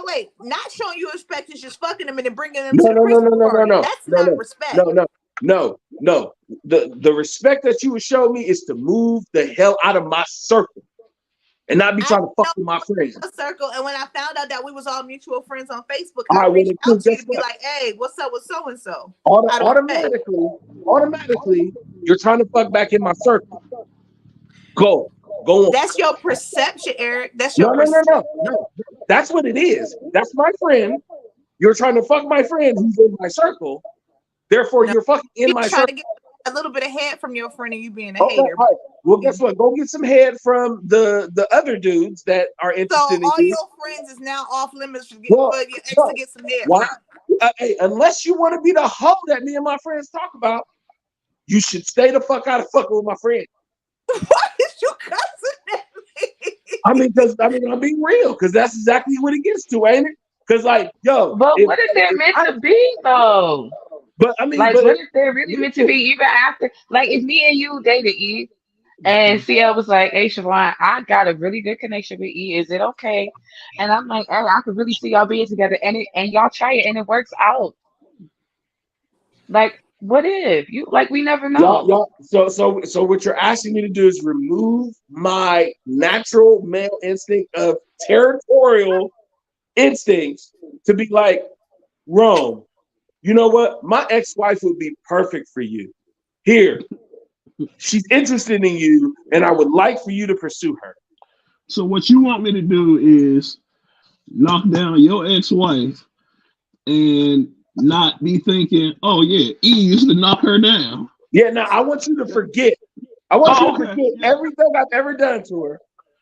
wait, not showing you respect is just fucking them and then bringing them No, to the no, no, no, Christmas no, no, party. no, That's no, not no, no, respect. no, no, no. The respect that you would show me is to move the hell out of my circle and not be I trying to fuck know with my friends. a circle, and when I found out that we was all mutual friends on Facebook, All I right, well, reached then, out cool. to you Guess to be what? like, "Hey, what's up with so and so?" Out of respect. Automatically, you're trying to fuck back in my circle. Go, go on. That's your perception, Eric. That's your No, no, no, perception. no, no. That's what it is. That's my friend. You're trying to fuck my friend who's in my circle. Therefore, No, you're fucking in you my trying circle. to get a little bit of head from your friend and you being a Okay, all hater. right. Well, guess what? Go get some head from the other dudes that are So interested in all you. your friends is now off limits Well, for your ex to no. get some head Why? from. Hey, unless you want to be the hoe that me and my friends talk about, you should stay the fuck out of fucking with my friend. Why is you cussing at me? I'm being real, because that's exactly what it gets to, ain't it? Because like, yo, But what if they're if meant I, to be though? but I mean, Like, but what if, if they're really meant to be even after? Like, if me and you dated E, and Mhm. CL was like, "Hey, Siobhan, I got a really good connection with E. Is it okay?" And I'm like, "Hey, I could really see y'all being together, and y'all try it, and it works out." Like, what if you like? We never know. so what you're asking me to do is remove my natural male instinct of territorial instincts to be like, Rome, you know what? My ex-wife would be perfect for you. Here, She's interested in you, and I would like for you to pursue her. So what you want me to do is knock down your ex-wife and not be thinking, oh yeah, E used to knock her down. Yeah, now I want you to forget. I want you to Okay. forget Yeah. everything I've ever done to her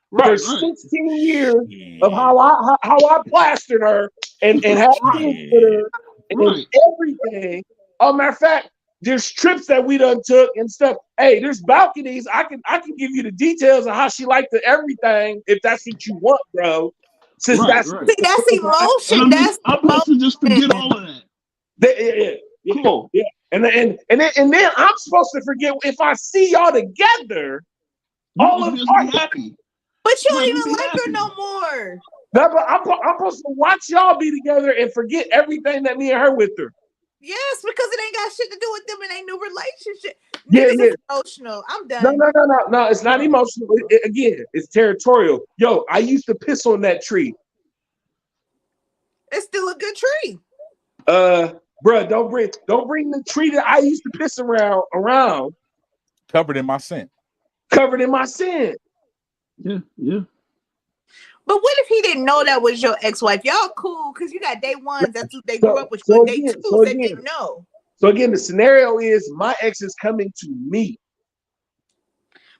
for Right. 16 years of Yeah. how I plastered her and had kids with her and Right. everything. Matter of fact, there's trips that we done took and stuff. Hey, there's balconies. I can give you the details of how she liked the everything if that's what you want, bro. Since Right. that's Right. See, that's And emotion. That's I'm supposed to just forget emotion. all of that. yeah. Cool. Yeah. And then I'm supposed to forget if I see y'all together, You all supposed of to just our be happy. But you You're don't supposed to even be like her happy. no more. No, but I'm supposed to watch y'all be together and forget everything that me and her went through. Yes, because it ain't got shit to do with them in a new relationship. Yeah, Niggas yeah. is emotional. I'm done. No. It's not emotional. Again, it's territorial. Yo, I used to piss on that tree. It's still a good tree. Bruh, don't bring the tree that I used to piss around Covered in my scent. covered in my sin. Yeah. Yeah. But what if he didn't know that was your ex-wife? Y'all cool because you got day ones. That's who they grew up with. But day twos, they didn't know. So again, the scenario is my ex is coming to me.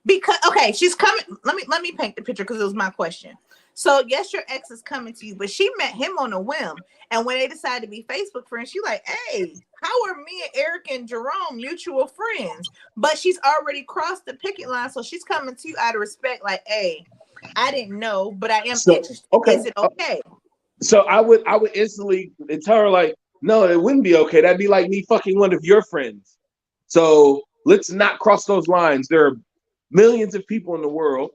Because okay, she's coming. Let me paint the picture because it was my question. So yes, your ex is coming to you, but she met him on a whim. And when they decided to be Facebook friends, she like, hey, how are me and Eric and Jerome mutual friends? But she's already crossed the picket line, so she's coming to you out of respect, like, hey, I didn't know, but I am interested. Okay. Is it okay? So I would instantly tell her like, no, it wouldn't be okay. That'd be like me fucking one of your friends. So let's not cross those lines. There are millions of people in the world,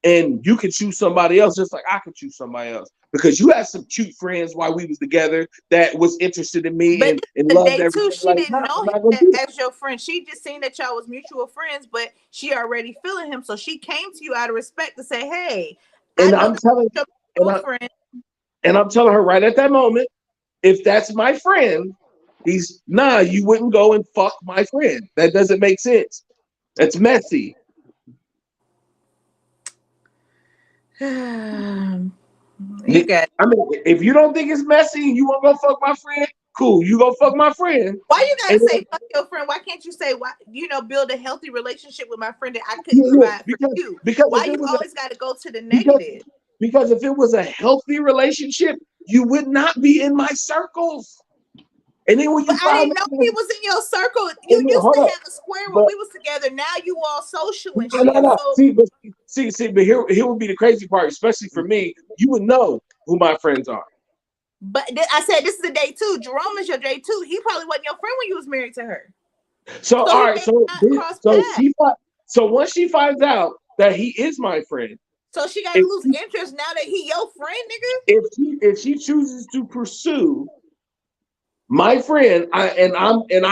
and you could choose somebody else just like I could choose somebody else. Because you had some cute friends while we was together that was interested in me But and the loved day everything. two, she Like, didn't know I'm him not gonna do that. as your friend. She just seen that y'all was mutual friends, but she already feeling him. So she came to you out of respect to say, hey, I And know I'm this telling is your mutual friend. and I'm telling her right at that moment, if that's my friend, you wouldn't go and fuck my friend. That doesn't make sense. That's messy. You got I mean, if you don't think it's messy and you want to go fuck my friend, cool. You go fuck my friend. why you gotta And say fuck your friend? Why can't you say why build a healthy relationship with my friend that I couldn't yeah, provide for because you? because Why if it you was always gotta go to the because negative? because if it was a healthy relationship, you would not be in my circles. And then when But you I find didn't know out, he was in your circle. You and then, used hold to up, have a square when but we was together. Now you all social and no, no, shit. no. So But here would be the crazy part, especially for me. You would know who my friends are. I said this is a day two. Jerome is your day two. He probably wasn't your friend when you was married to her. So So all he right, did so not cross paths. so once she finds out that he is my friend, So she got to if lose interest now that he your friend, nigga. if she chooses to pursue my friend, I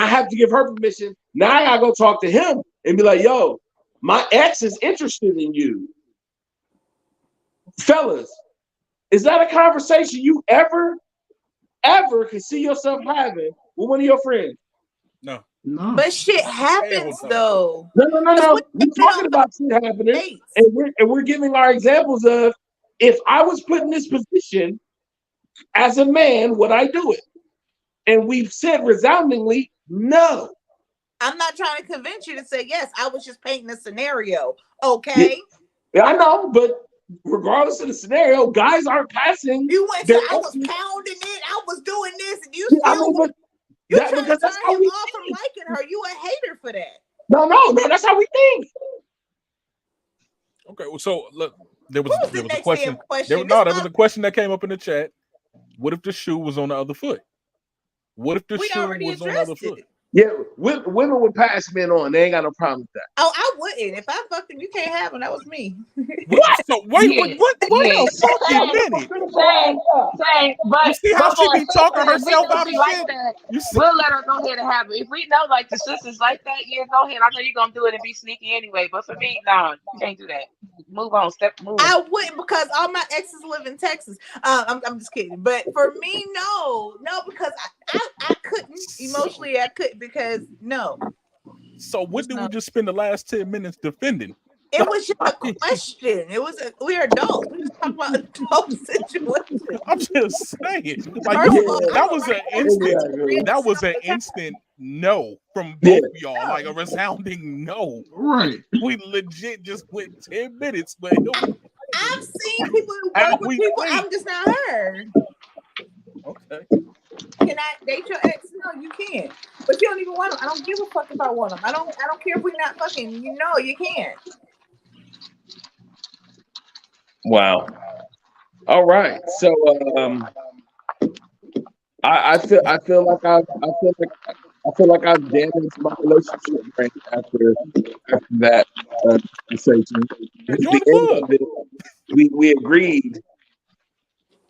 have to give her permission. Now I gotta go talk to him and be like, yo, my ex is interested in you. Fellas, is that a conversation you ever can see yourself having with one of your friends? No. No. But shit happens though. No. We're talking about shit happening, and we're giving our examples of if I was put in this position as a man, would I do it? And we've said resoundingly no. I'm not trying to convince you to say yes. I was just painting a scenario. Okay. Yeah, I know, but regardless of the scenario, guys aren't passing. You went to I was pounding it, I was doing this, and you still you trying to turn him off from liking her. You a hater for that. No, that's how we think. Okay, so look, there was a question. There was a question that came up in the chat. What if the shoe was on the other foot? What if the shoe was on the other foot? Yeah, women would pass men on. They ain't got no problem with that. Oh, I wouldn't. If I fucked him, you can't have him. That was me. What? So wait a fucking minute. Same. But you see how she be talking herself out of like shit? That, we'll let her go ahead and have it. If we know like the sisters like that, yeah, go ahead. I know you're gonna do it and be sneaky anyway. But for me, no, you can't do that. Move on. Move. I wouldn't because all my exes live in Texas. I'm just kidding. But for me, no, because I couldn't emotionally. I couldn't because no. So what There's did no- we just spend the last 10 minutes defending? It was just a question. We're adults. We just talk about adult situations. I'm just saying, like, First yo, of all, that I'm was an around instant. Exactly. That was an instant no from Yeah. both of y'all, like a resounding no. Right. We legit just went 10 minutes, but it was I've seen people who How work with we people. think? I'm just not her. okay. Can I date your ex? No, you can't. But you don't even want them. I don't give a fuck if I want them. I don't care if we're not fucking. You know, you can't. Wow. All right. So I feel like I've damaged my relationship right after that conversation. At Join the the end club. of it, we agreed.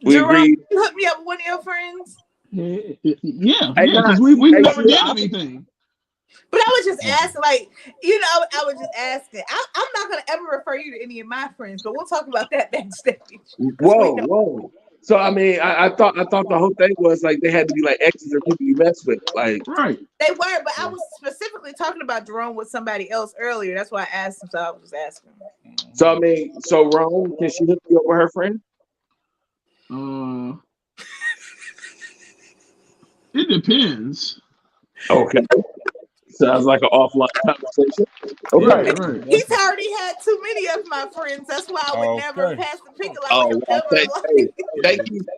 We Jerome, agreed. you hook me up with one of your friends. Yeah, Hey, because nah, we hey, never see, did anything. But I was just asking, like, you know, I was just asking. I'm not gonna ever refer you to any of my friends, but we'll talk about that backstage. 'Cause we know Whoa. So I mean, I thought the whole thing was like they had to be like exes or people you mess with. Like, Right. they were, but I was specifically talking about Jerome with somebody else earlier. That's why I asked him. So I was just asking. so I mean, so Rome, can she hook you up with her friend? It depends. Okay. Sounds like an offline conversation. Okay. Right. He's already had too many of my friends. That's why I would never Okay. pass the pickle Oh, on him. well, Ever.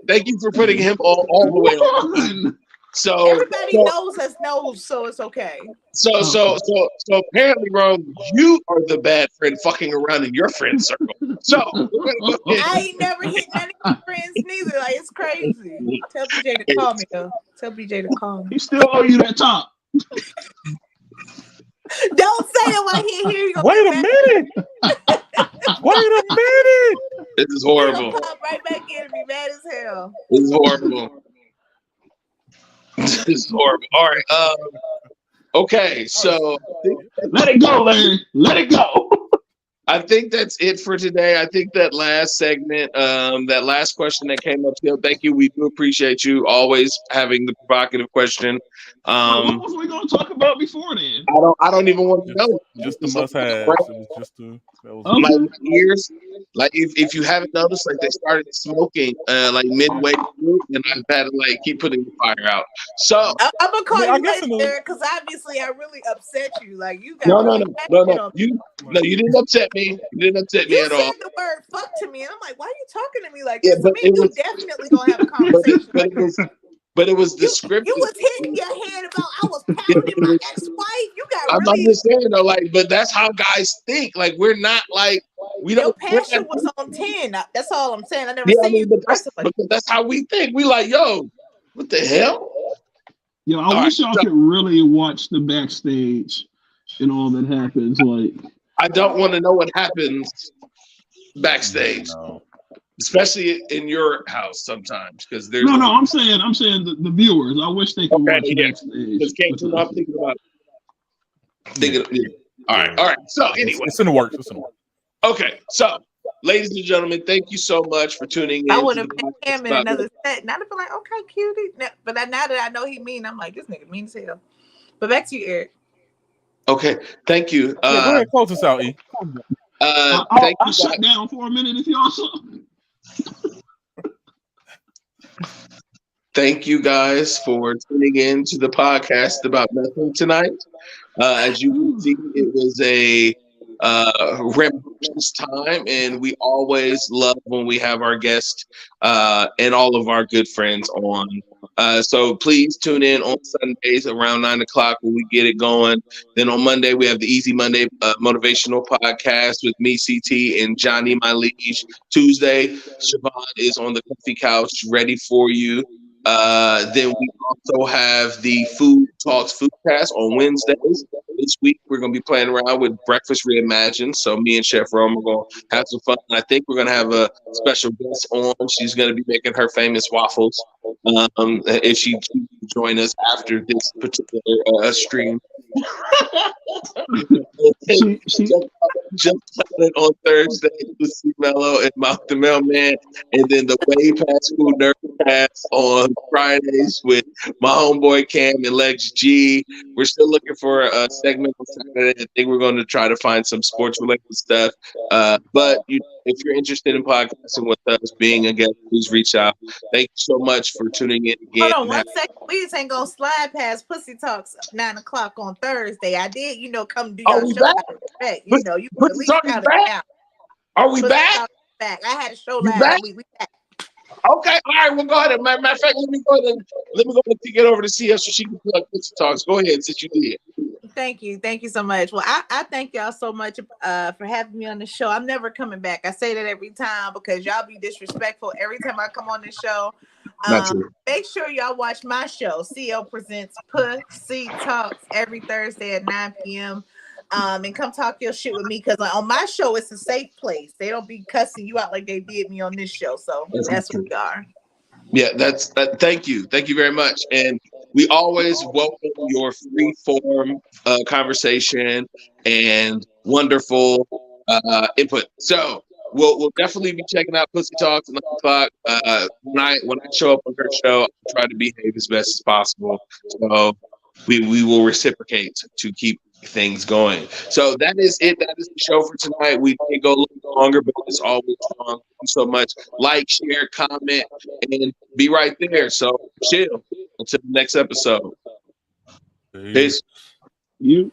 thank you for putting him all the way on. One. So Everybody knows us knows, so it's okay. So apparently, Rome, you are the bad friend fucking around in your friend circle. So I ain't never hit none of my friends neither. Like, it's crazy. Tell BJ to call me though. Tell BJ to call me. He still owe you that top. Don't say it while he here. Wait a minute. Wait a minute. this is He gonna horrible. pop right back in and be mad as hell. This is horrible. This is horrible. All right. Okay. So Let it go, Larry. Let it go. I think that's it for today. I think that last segment, that last question that came up here. Thank you. We do appreciate you always having the provocative question. What was we gonna talk about before then? I don't even want to know. Just the must-haves. It was just the. That was Okay. Like ears, like if you haven't noticed, like they started smoking like midway through, and I've had to like keep putting the fire out. So I'm gonna call I you guess later because obviously I really upset you. Like, you got no, really passionate on me. you didn't upset me. You didn't upset me You at all. said the word "fuck" to me, and I'm like, "Why are you talking to me like Yeah, this?" but To me, it you was- definitely gonna have a But conversation. it was You descriptive. was hitting your head about I was pounding my ex-wife. You got I'm really understanding though, like, but that's how guys think. Like, we're not like we your don't. passion was on 10. That's all I'm saying. I never Yeah, I seen mean, you but aggressive like that's how we think. We like, yo, what the hell? Yo, I All wish right, y'all so- could really watch the backstage and all that happens. Like, I don't want to know what happens backstage. no. Especially in your house sometimes, because there's no, I'm saying the viewers. I wish they could Okay, watch yeah. backstage. Just can't with I'm us. thinking about All right. So anyway, It's in the works. It's in the works. okay. So, ladies and gentlemen, thank you so much for tuning in. I to would have the met podcast him in about- another set. Not to be like, okay, cutie. But now that I know he mean, I'm like, this nigga mean as hell. But back to you, Eric. Okay, thank you. Yeah, go ahead, close us out, E. I'll Thank you. shut down for a minute if y'all saw. Thank you guys for tuning in to the podcast about nothing tonight. As you can see, it was a rambunctious time, and we always love when we have our guests and all of our good friends on. So please tune in on Sundays around 9 o'clock when we get it going. Then on Monday, we have the Easy Monday motivational podcast with me, CT, and Johnny, my liege. Tuesday, Siobhan is on the comfy couch ready for you. Then we also have the Food Talks Foodcast on Wednesdays. This week we're going to be playing around with Breakfast Reimagined. So me and Chef Rome are going to have some fun. I think we're going to have a special guest on. She's going to be making her famous waffles if she chooses to join us after this particular stream. She Just it on Thursday with C Mello and Mouth the Mailman, and then the Way Past School Nerd Pass on Fridays with my homeboy Cam and Lex G. We're still looking for a segment on Saturday. I think we're going to try to find some sports related stuff. But if you're interested in podcasting with us, being a guest, please reach out. Thank you so much for tuning in again. Hold on one second. We just ain't gonna slide past Pussy Talks 9 o'clock on Thursday. I did, come do Are your we show back? out of respect. Put- You put Put at the least talk is out of back. town. Are we Pussy back? Talks back. I had a show You last back? week. We back. Okay, all right. Well, go ahead. Matter of fact, let me go ahead and kick it over to CS so she can plug Pussy Talks. Go ahead, since you did. Thank you so much. Well, I thank y'all so much for having me on the show. I'm never coming back. I say that every time because y'all be disrespectful every time I come on the show. Not true. Make sure y'all watch my show. CL presents Pussy Talks every Thursday at 9 p.m. And come talk your shit with me because on my show it's a safe place. They don't be cussing you out like they did me on this show. So that's who we are. Yeah, thank you very much, and we always welcome your free form conversation and wonderful input. So we'll definitely be checking out Pussy Talks at 9 o'clock. When I show up on her show, I try to behave as best as possible. So we will reciprocate to keep things going. So that is it. That is the show for tonight. We did go a little bit longer, but it's always strong. Thank you so much. Like, share, comment, and be right there. So chill until the next episode. Peace. Peace. you